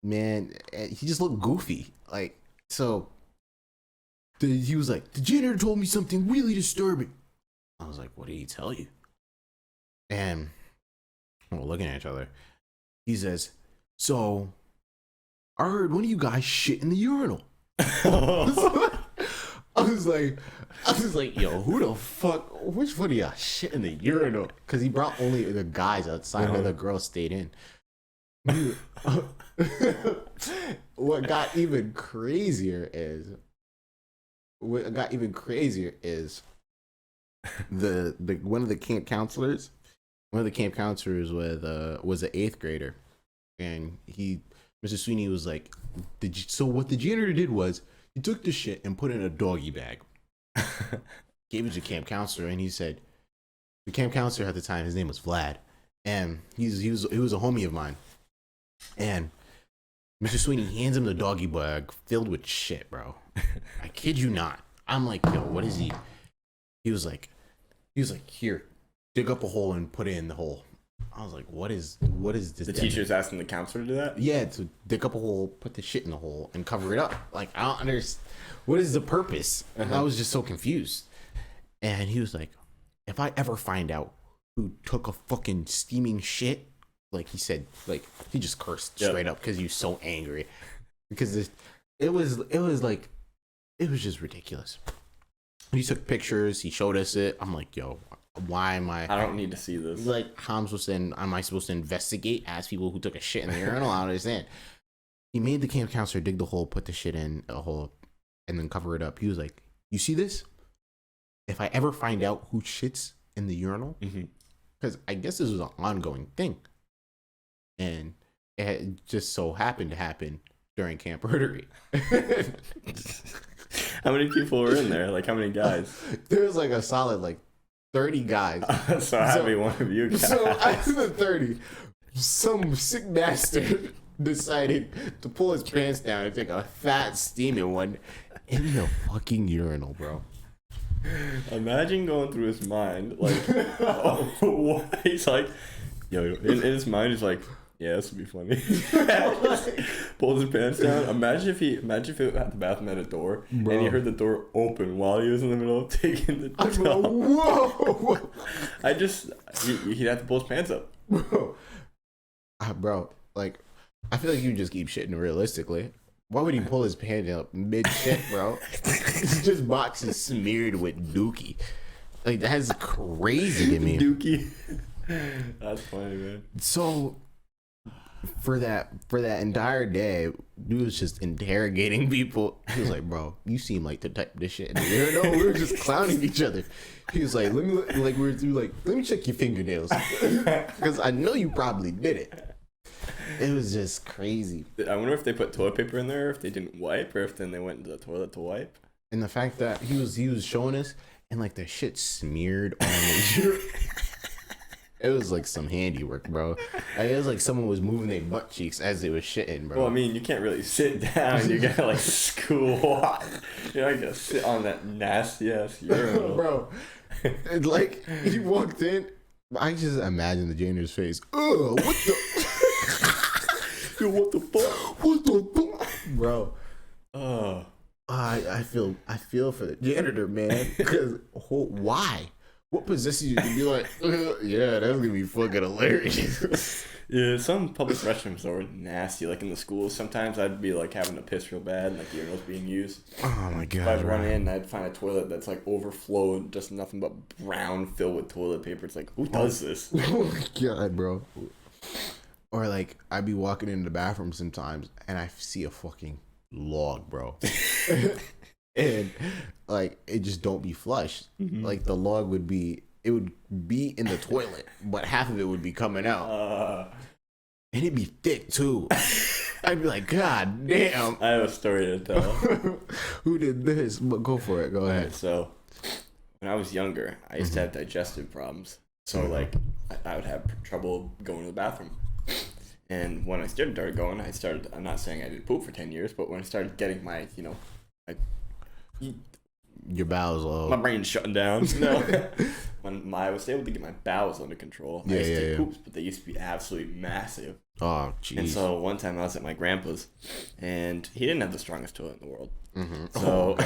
Man, he just looked goofy. Like, so he was like, the janitor told me something really disturbing. I was like, what did he tell you? And we're looking at each other. He says, so I heard one of you guys shit in the urinal. I was like, yo, who the fuck? Which one of y'all shit in the urinal? Because he brought only the guys outside, while the girls stayed in. What got even crazier is the one of the camp counselors. One of the camp counselors was an 8th grader, and Mr. Sweeney was like, so what the janitor did was he took the shit and put it in a doggy bag, gave it to camp counselor, and he said, the camp counselor at the time, his name was Vlad, and he was a homie of mine, and Mr. Sweeney hands him the doggy bag filled with shit, bro. I kid you not. I'm like, yo, what is he? He was like, here, dig up a hole and put it in the hole. I was like, what is this? The teacher's asking the counselor to do that? Yeah, to dig up a hole, put the shit in the hole, and cover it up. Like, I don't understand. What is the purpose? Uh-huh. I was just so confused. And he was like, if I ever find out who took a fucking steaming shit, like he said, like he just cursed straight up because he was so angry. Because it was just ridiculous. He took pictures. He showed us it. I'm like, yo, why am I? I don't need to see this. Like, how am I supposed to investigate? Ask people who took a shit in the urinal? I don't understand. He made the camp counselor dig the hole, put the shit in a hole, and then cover it up. He was like, you see this? If I ever find out who shits in the urinal, because I guess this was an ongoing thing, and it just so happened to happen during Camp Rotary. How many people were in there? Like, how many guys? There was like a solid 30 guys. So I be one of you guys. So out of the 30, some sick bastard decided to pull his pants down and take a fat steaming one in the fucking urinal, bro. Imagine going through his mind, like, what? He's like, yo, in his mind, he's like, yeah, this would be funny. Pulls his pants down. Imagine if it had the bathroom had a door, bro, and he heard the door open while he was in the middle of taking the dump. Whoa! He'd have to pull his pants up. Bro, like, I feel like you just keep shitting realistically. Why would he pull his pants up mid shit, bro? It's just boxes smeared with dookie. Like, that's crazy to me. Dookie. That's funny, man. So for that entire day, dude was just interrogating people. He was like, bro, you seem like the type of this shit. And we were just clowning each other. He was like, let me check your fingernails. Because I know you probably did it. It was just crazy. I wonder if they put toilet paper in there, if they didn't wipe, or if then they went into the toilet to wipe. And the fact that he was showing us, and like the shit smeared on the it was like some handiwork, bro. Like, it was like someone was moving their butt cheeks as they was shitting, bro. Well, I mean, you can't really sit down. You gotta like squat. You're not gonna sit on that nasty ass urinal, bro. It's like he walked in. I just imagine the janitor's face. Ugh, what the? Yo, what the fuck? What the fuck, bro? I feel for the janitor, man. Because why? What possesses you to be like, yeah, that's gonna be fucking hilarious. Yeah, some public restrooms are nasty. Like in the schools, sometimes I'd be like having to piss real bad, and like the urinal's being used. Oh my god! If I'd run in, I'd find a toilet that's like overflowed, just nothing but brown filled with toilet paper. It's like, who does this? Oh my god, bro. Or like I'd be walking into the bathroom sometimes, and I see a fucking log, bro. And like it just don't be flushed. Mm-hmm. Like the log would be it would be in the toilet, but half of it would be coming out. And it'd be thick too. I'd be like, God damn. I have a story to tell. Who did this? But go for it. Go ahead. Right, so when I was younger, I used to have digestive problems. So like I would have trouble going to the bathroom. And when I started going, I'm not saying I didn't poop for 10 years, but when I started getting my, your bowels low. My brain's shutting down. No. When I was able to get my bowels under control, I used to take poops, but they used to be absolutely massive. Oh, jeez. And so one time I was at my grandpa's, and he didn't have the strongest toilet in the world. Mm-hmm. So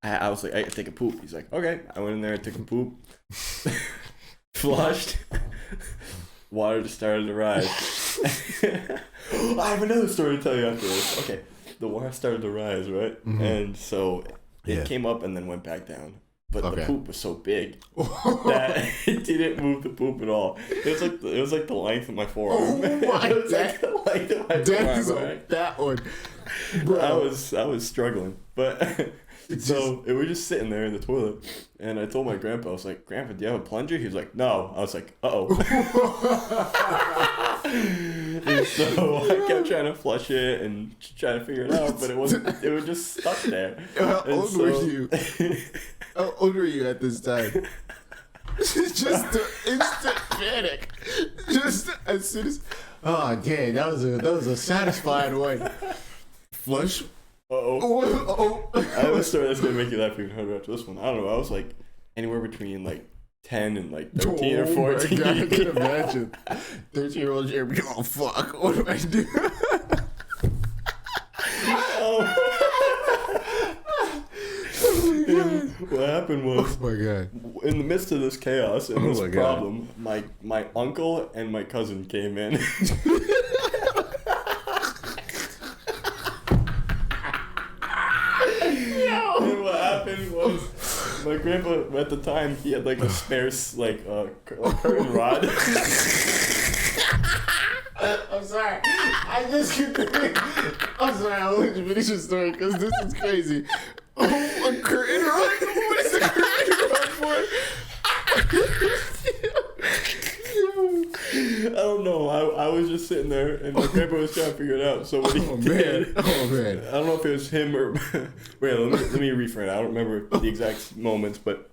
I was like, I take a poop. He's like, okay. I went in there, took a poop, flushed. Water just started to rise. I have another story to tell you after this. Okay, the water started to rise, right? Mm-hmm. And so it came up and then went back down. But the poop was so big that it didn't move the poop at all. It was like the length of my forearm. Oh my it was like the length of my forearm. Right? That one, bro. I was struggling, but so we were just sitting there in the toilet, and I told my grandpa, I was like, "Grandpa, do you have a plunger?" He was like, "No." I was like, "Uh-oh." And so I kept trying to flush it and trying to figure it out, but it was just stuck there. How old were you? How old were you at this time? Just the instant panic. Just as soon as, oh dang, that was a satisfying one. Flush. Uh-oh. I have a story that's gonna make you laugh even harder after this one. I don't know. I was like anywhere between like 10 and like 13 or 14. My God, I can imagine. 13-year-old Jeremy, oh fuck, what do I do? What happened was, oh my God, in the midst of this chaos and this problem, my uncle and my cousin came in. And what happened was, my grandpa at the time, he had like a spare curtain rod. I'm sorry. I just can't think. I'm sorry. I'll let you finish your story because this is crazy. Oh, a curtain rod? What is a curtain rod for? I don't know. I was just sitting there, and my grandpa was trying to figure it out. So what he did, man. I don't know if it was him or wait. Let me rephrase. I don't remember the exact moments, but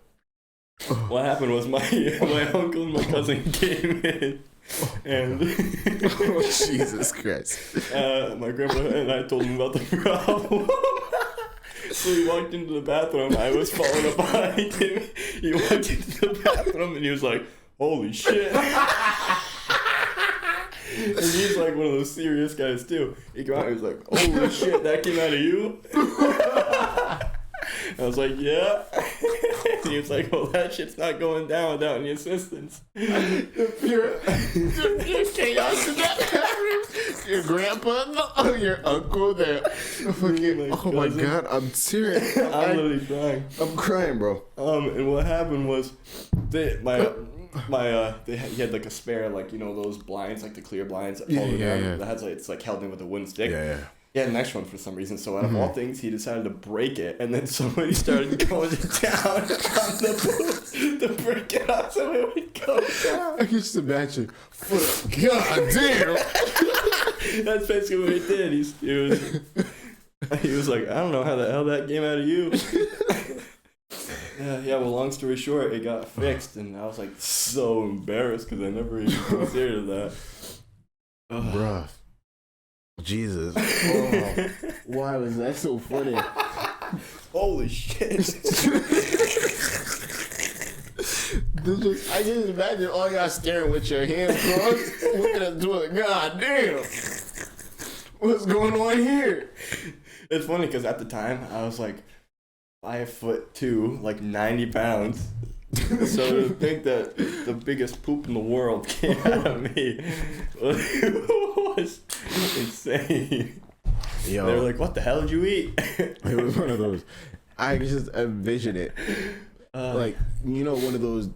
what happened was my uncle and my cousin came in. And oh, Jesus Christ. My grandpa and I told him about the problem. So he walked into the bathroom. I was following up behind him. He walked into the bathroom and he was like, "Holy shit." And he's like one of those serious guys too. He came out and he was like, "Holy shit, that came out of you?" I was like, "Yeah." And he was like, "Well, that shit's not going down without any assistance." The pure chaos in that bathroom. Your grandpa, your uncle, oh my God, I'm serious. I'm literally crying. I'm crying, bro. And what happened was, he had like a spare, like, those blinds, like the clear blinds that fold down. That has it's like held in with a wooden stick. Yeah. He had an extra one for some reason, so out of all things, he decided to break it, and then somebody started going down on the poop to break it up so it would go down. I can just imagine. God damn. That's basically what he did. He was like, "I don't know how the hell that came out of you." Yeah, well, long story short, it got fixed, and I was like so embarrassed because I never even considered that. Bruh. Jesus. Oh, why was that so funny? Holy shit. I just imagine all y'all staring with your hands crossed, looking at the toilet. God damn. What's going on here? It's funny because at the time, I was like 5'2", like 90 pounds. So to think that the biggest poop in the world came out of me was insane. Yo, they were like, "What the hell did you eat?" It was one of those. I just envision it. Like, one of those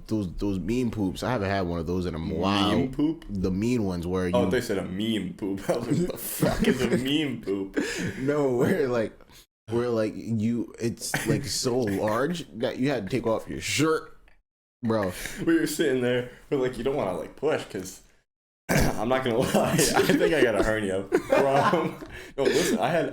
mean poops. I haven't had one of those in a while. Meme poop? The mean ones where you... Oh, they said a meme poop. I was like, what the fuck is a meme poop? No, where it's like so large that you had to take off your shirt bro. We were sitting there, but like you don't want to like push because I'm not gonna lie, I think I got a hernia from. No, listen, I had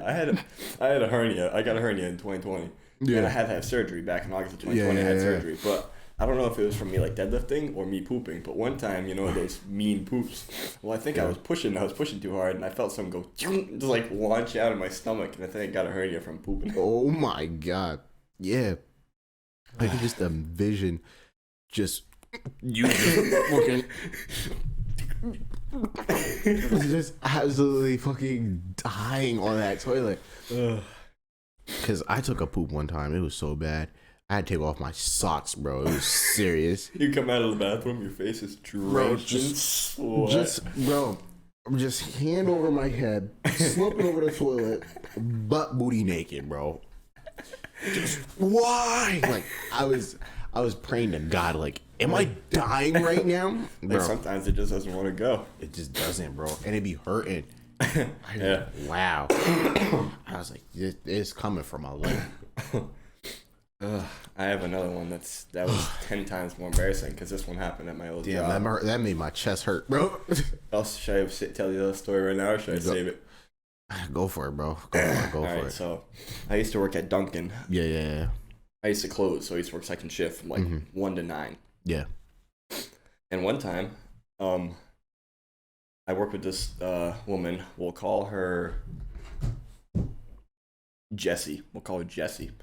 a hernia. I got a hernia in 2020, and I had to have surgery back in August of 2020. I had surgery, but I don't know if it was from me like deadlifting or me pooping. But one time, you know, those mean poops. Well, I think I was pushing too hard, and I felt something go just like launch out of my stomach, and I think I got a hernia from pooping. Oh my god, yeah. I can just envision just you just fucking just absolutely fucking dying on that toilet. Because I took a poop one time. It was so bad. I had to take off my socks, bro. It was serious. You come out of the bathroom, your face is drenched in sweat. Bro, I'm just hand over my head, slipping over the toilet, butt booty naked, bro. Just why? Like I was praying to God, like, am I dying right now? Bro, like sometimes it just doesn't want to go. It just doesn't, bro. And it be hurting. Yeah. Wow. I was like, it's coming from my leg. I have another one that was 10 times more embarrassing because this one happened at my old job. That made my chest hurt, bro. Should I tell you the story right now or should I save it? Go for it, bro. Go for it. So I used to work at Dunkin'. Yeah. I used to close, so I used to work second shift from like 1 to 9. Yeah. And one time, I worked with this woman. We'll call her Jessie. All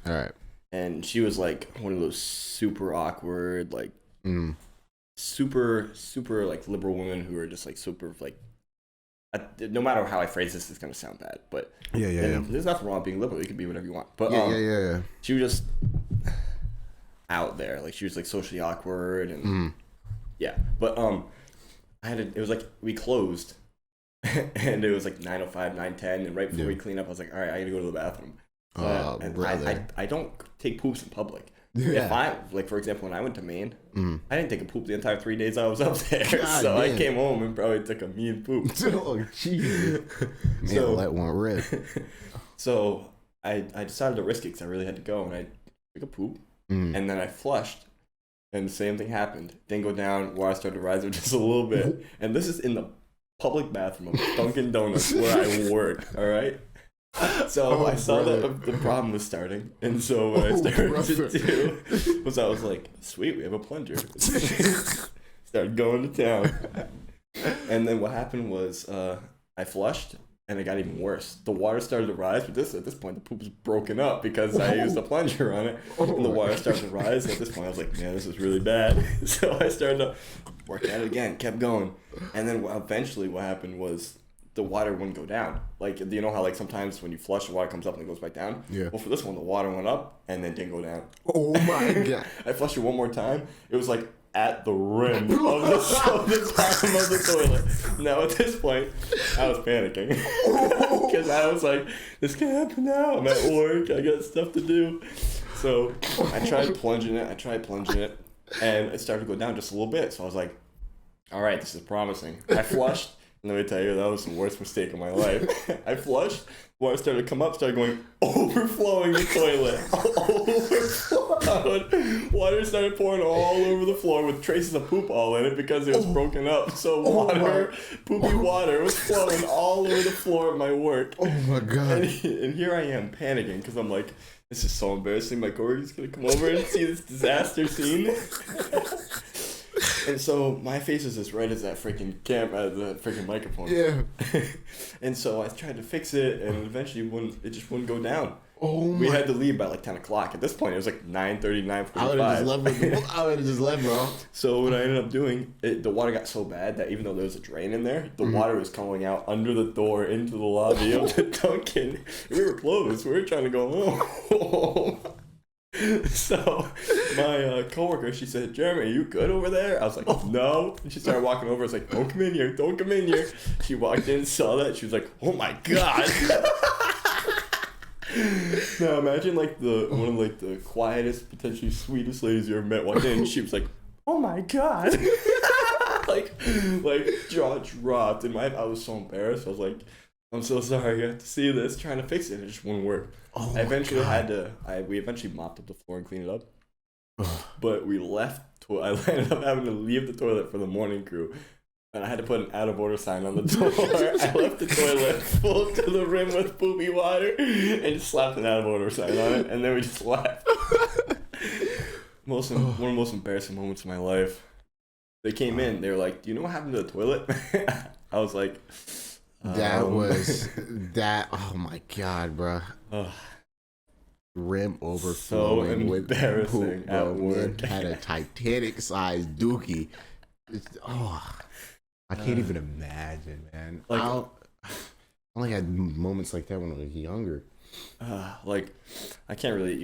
right. And she was like one of those super awkward, like super like liberal women who are just like super like. No matter how I phrase this, it's gonna sound bad, but yeah. There's nothing wrong with being liberal. You can be whatever you want. But yeah. She was just out there, like she was like socially awkward and yeah. But it was like we closed, and it was like 9:05, 9:10, and right before we clean up, I was like, all right, I gotta go to the bathroom. I don't take poops in public. Yeah. If I, like, for example, when I went to Maine, I didn't take a poop the entire 3 days I was up there. So I came home and probably took a mean poop. Oh, jeez. So let one rip. So I decided to risk it because I really had to go, and I took a poop, and then I flushed, and the same thing happened. Didn't go down. Water started to rise up just a little bit, and this is in the public bathroom of Dunkin' Donuts where I work. All right. So I saw that the problem was starting, and so what I started to do was I was like, sweet, we have a plunger. Started going to town. And then what happened was I flushed, and it got even worse. The water started to rise, but at this point the poop was broken up because I used a plunger on it, and the water started to rise. And at this point I was like, man, this is really bad. So I started to work at it again, kept going, and then eventually what happened was the water wouldn't go down. Like, you know how like sometimes when you flush, the water comes up and it goes back down? Yeah. Well, for this one, the water went up and then didn't go down. Oh my God. I flushed it one more time. It was like at the rim of the bottom of the toilet. Now at this point, I was panicking. Because I was like, this can't happen now. I'm at work. I got stuff to do. So I tried plunging it. And it started to go down just a little bit. So I was like, all right, this is promising. I flushed. And let me tell you, that was the worst mistake of my life. I flushed, water started to come up, started going, overflowing the toilet. Overflowed. Water started pouring all over the floor with traces of poop all in it because it was broken up. So poopy water was flowing all over the floor of my work. Oh my God. And here I am panicking because I'm like, this is so embarrassing. My coworker's going to come over and see this disaster scene. And so my face is as red as that freaking that freaking microphone. Yeah. And so I tried to fix it, and eventually it just wouldn't go down. We had to leave by like 10 o'clock. At this point, it was like 9:30, 9:45. I would have just left, bro. So what I ended up doing, the water got so bad that even though there was a drain in there, the water was coming out under the door into the lobby of the Dunkin'. We were closed. We were trying to go home. So my coworker, she said, Jeremy, are you good over there? I was like, no. And she started walking over. I was like, don't come in here. She walked in, saw that. She was like, oh my God. Now imagine like one of like the quietest, potentially sweetest ladies you ever met walked in. She was like, oh my God. like jaw dropped. And I was so embarrassed. I was like, I'm so sorry. You have to see this. Trying to fix it. It just wouldn't work. We eventually mopped up the floor and cleaned it up. But we left. I ended up having to leave the toilet for the morning crew. And I had to put an out of order sign on the door. I left the toilet full to the rim with poopy water and just slapped an out of order sign on it. And then we just left. One of the most embarrassing moments of my life. They came in. They were like, "Do you know what happened to the toilet?" I was like, "That was that. Oh my god, bro." Rim overflowing so embarrassing with poop, bro. At work. Had a Titanic-sized dookie. I can't even imagine, man. Like, I only had moments like that when I was younger. Like, you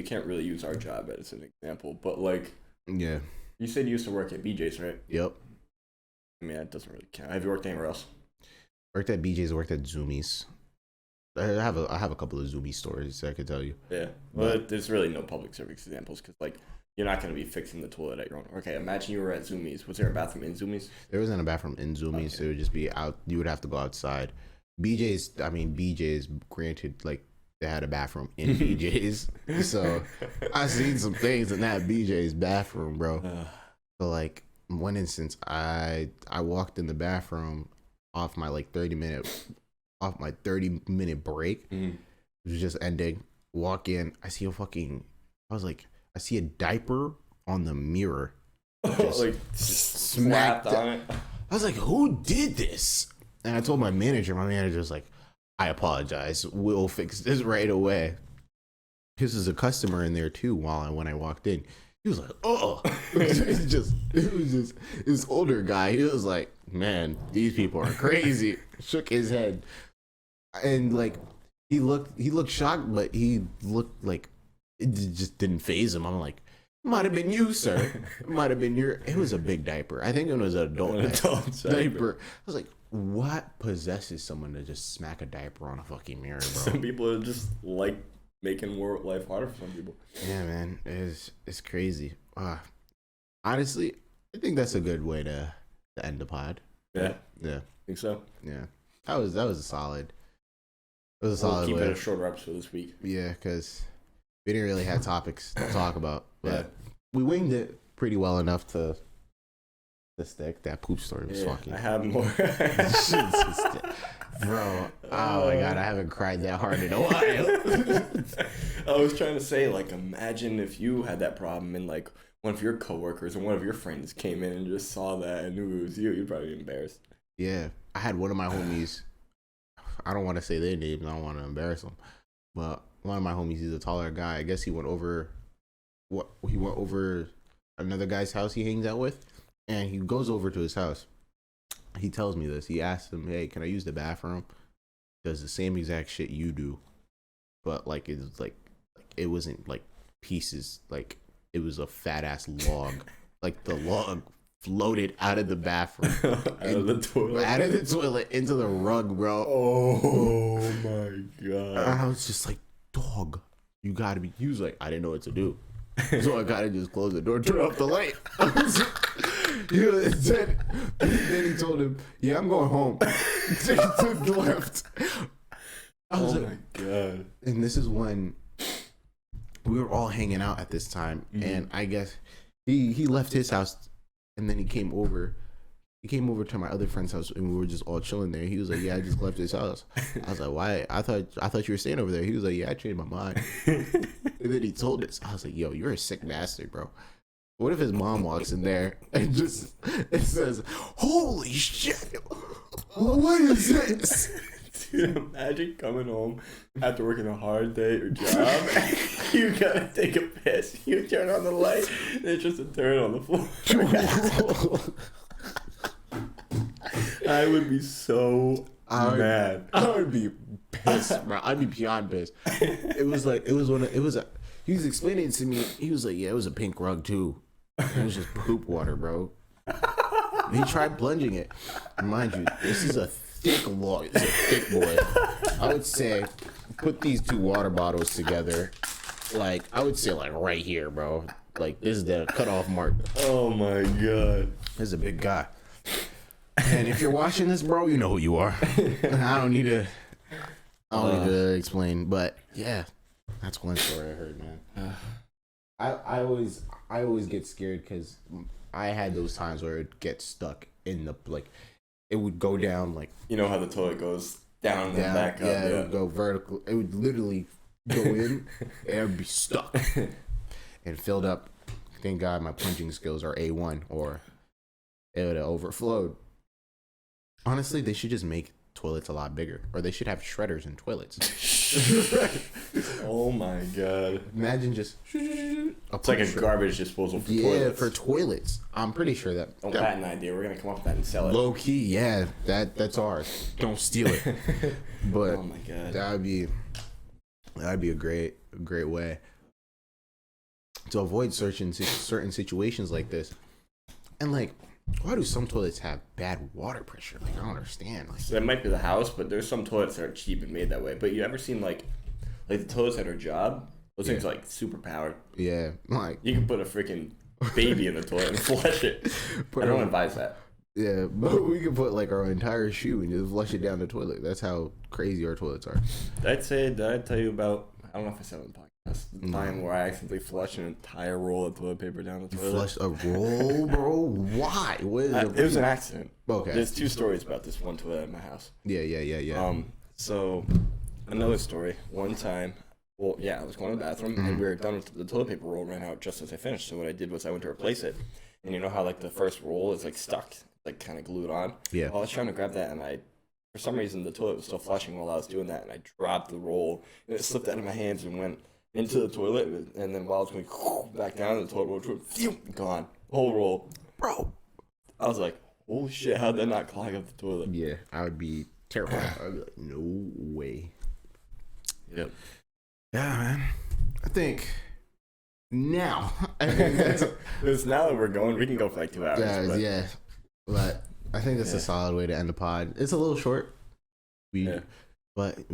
can't really use our job as an example, but like, yeah. You said you used to work at BJ's, right? Yep. I mean, that doesn't really count. Have you worked anywhere else? Worked at BJ's, worked at Zoomies. I have a couple of Zoomies stories I could tell you. Yeah. Well, there's really no public service examples because, like, you're not going to be fixing the toilet at your own. Okay, imagine you were at Zoomies. Was there a bathroom in Zoomies? There wasn't a bathroom in Zoomies. Okay. It would just be out. You would have to go outside. BJ's, granted, like, they had a bathroom in BJ's. So I seen some things in that BJ's bathroom, bro. So, like, one instance, I walked in the bathroom off my 30-minute break. Mm-hmm. It was just ending. Walk in. I see I see a diaper on the mirror. Just smacked on it. I was like, who did this? And I told my manager. My manager was like, I apologize. We'll fix this right away. This is a customer in there too when I walked in. He was like, oh. It was this older guy. He was like, man, these people are crazy. Shook his head. And like he looked shocked, but he looked like it just didn't faze him. I'm like, might have been you, sir. It might have been it was a big diaper. I think it was an adult diaper. I was like, what possesses someone to just smack a diaper on a fucking mirror, bro? Some people are just like making life harder for some people. Yeah, man. It's crazy. Honestly, I think that's a good way to end the pod. Yeah. Yeah. Think so? Yeah. That was a solid. It was a solid. Keep it a shorter episode this week. Yeah, because we didn't really have topics to talk about, but we winged it pretty well enough to stick. That poop story was fucking. I have more. Bro, oh my god, I haven't cried that hard in a while. I was trying to say, like, imagine if you had that problem and like one of your coworkers or one of your friends came in and just saw that and knew it was you. You'd probably be embarrassed. Yeah, I had one of my homies. I don't want to say their names. I don't want to embarrass them. But one of my homies, he's a taller guy. I guess he went over another guy's house he hangs out with, and he goes over to his house. He tells me this. He asked him, "Hey, can I use the bathroom?" Does the same exact shit you do, but like it's like it wasn't like pieces. Like it was a fat ass log. Like the log floated out of the bathroom, out of the toilet into the rug, bro. Oh my god! I was just like, dog, you gotta be. He was like, I didn't know what to do, so I gotta just close the door, turn off the light. Then he told him, "Yeah, I'm going home." He took the left. I was my god! And this is when we were all hanging out at this time, and I guess he left his house, and then he came over. He came over to my other friend's house, and we were just all chilling there. He was like, "Yeah, I just left his house." I was like, "Why? I thought you were staying over there." He was like, "Yeah, I changed my mind." And then he told us. I was like, "Yo, you're a sick bastard, bro." What if his mom walks in there and just it says, "Holy shit, what is this?" Dude, imagine coming home after working a hard day or job. You gotta take a piss. You turn on the light. There's just a turd on the floor. I would be so mad. I would be pissed, bro. I'd be beyond pissed. He was explaining it to me. He was like, "Yeah, it was a pink rug too. It was just poop water, bro." He tried plunging it. And mind you, this is a thick log. It's a thick boy. I would say, put these two water bottles together. Like, I would say, like, right here, bro. Like, this is the cutoff mark. Oh my god. This is a big guy. And if you're watching this, bro, you know who you are. I don't need to explain. But, yeah, that's one story I heard, man. I I always get scared because I had those times where it gets stuck in the like, it would go down like. You know how the toilet goes down and then back up. Yeah, it would go vertical. It would literally go in and it would be stuck and filled up. Thank God my plunging skills are A1, or it would have overflowed. Honestly, they should just make toilets a lot bigger, or they should have shredders in toilets. Oh my God! Imagine just it's like a garbage disposal for toilets. Yeah, for toilets. I'm pretty sure that. Don't patent idea. We're gonna come up with that and sell it. Low key, yeah, that's ours. Don't steal it. But oh my God, that'd be a great way to avoid certain situations like this. And like, why do some toilets have bad water pressure? Like, I don't understand. Like, so that might be the house, but there's some toilets that are cheap and made that way. But you ever seen like the toilets at our job? Those things are like super powered. Yeah, like you can put a freaking baby in the toilet and flush it. I don't advise that. Yeah, but we can put like our entire shoe and just flush it down the toilet. That's how crazy our toilets are. Did I tell you about? I don't know if I said it on the podcast. The time where I accidentally flushed an entire roll of toilet paper down the toilet. Flushed a roll, bro? Why? It was an accident. Okay. There's 2 stories about this one toilet at my house. Yeah. So another story. One time, well, yeah, I was going to the bathroom and we were done with the toilet paper roll ran out just as I finished. So what I did was I went to replace it, and you know how like the first roll is like stuck, like kind of glued on. Yeah. Well, I was trying to grab that, and for some reason the toilet was still flushing while I was doing that, and I dropped the roll and it slipped out of my hands and went into the toilet, and then while I was going back down, the toilet roll gone, whole roll, bro. I was like, "Holy shit! How'd that not clog up the toilet?" Yeah, I would be terrified. I'd be like, "No way." Yep. Yeah, man. I think now. Because now that we're going, we can go for like 2 hours. Yeah. But I think that's a solid way to end the pod. It's a little short. But,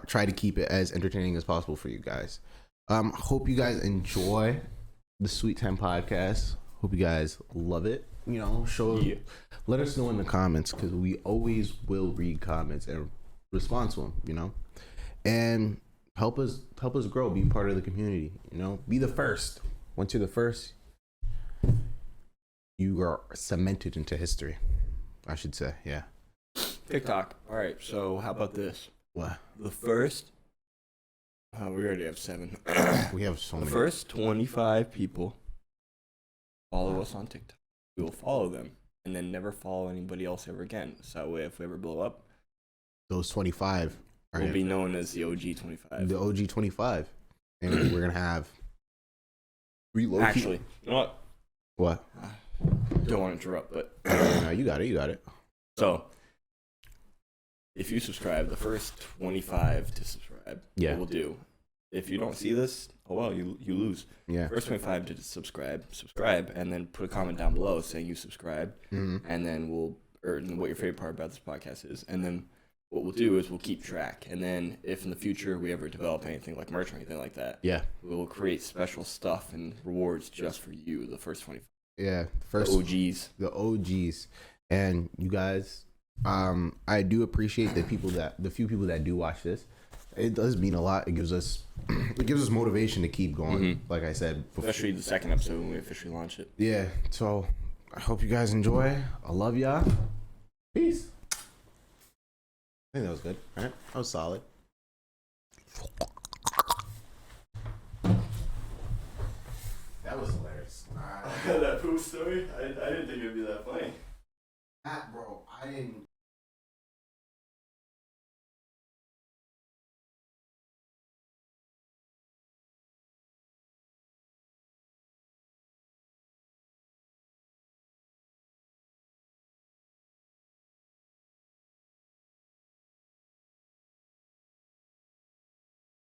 try to keep it as entertaining as possible for you guys. Hope you guys enjoy the Sweet Time podcast. Hope you guys love it. Let us know in the comments, because we always will read comments and respond to them, and help us grow, be part of the community, be the first. Once you're the first, you are cemented into history, I should say. Yeah. TikTok. All right. So how about this? What? The first. We already have 7. We have so many. The first 25 people follow us on TikTok. We will follow them and then never follow anybody else ever again. So that way, if we ever blow up, those 25 will be known as the OG 25. The OG 25, and we're gonna have. Actually, you know what? What? Don't want to interrupt, but no, you got it. So, if you subscribe, the first 25 to subscribe, what we'll do. If you don't see this, oh well, you lose. Yeah. First 25 to subscribe, and then put a comment down below saying you subscribe, and then or what your favorite part about this podcast is, and then what we'll do is we'll keep track, and then if in the future we ever develop anything like merch or anything like that, we'll create special stuff and rewards just for you, the first 25. Yeah, the OGs, and you guys. I do appreciate the few people that do watch this. It does mean a lot. It gives us motivation to keep going. Like I said, especially the second episode when we officially launch it. Yeah. So I hope you guys enjoy. I love y'all. Peace. I think that was good. All right, that was solid. That was hilarious. That poop story. I didn't think it'd be that funny. Bro, I didn't.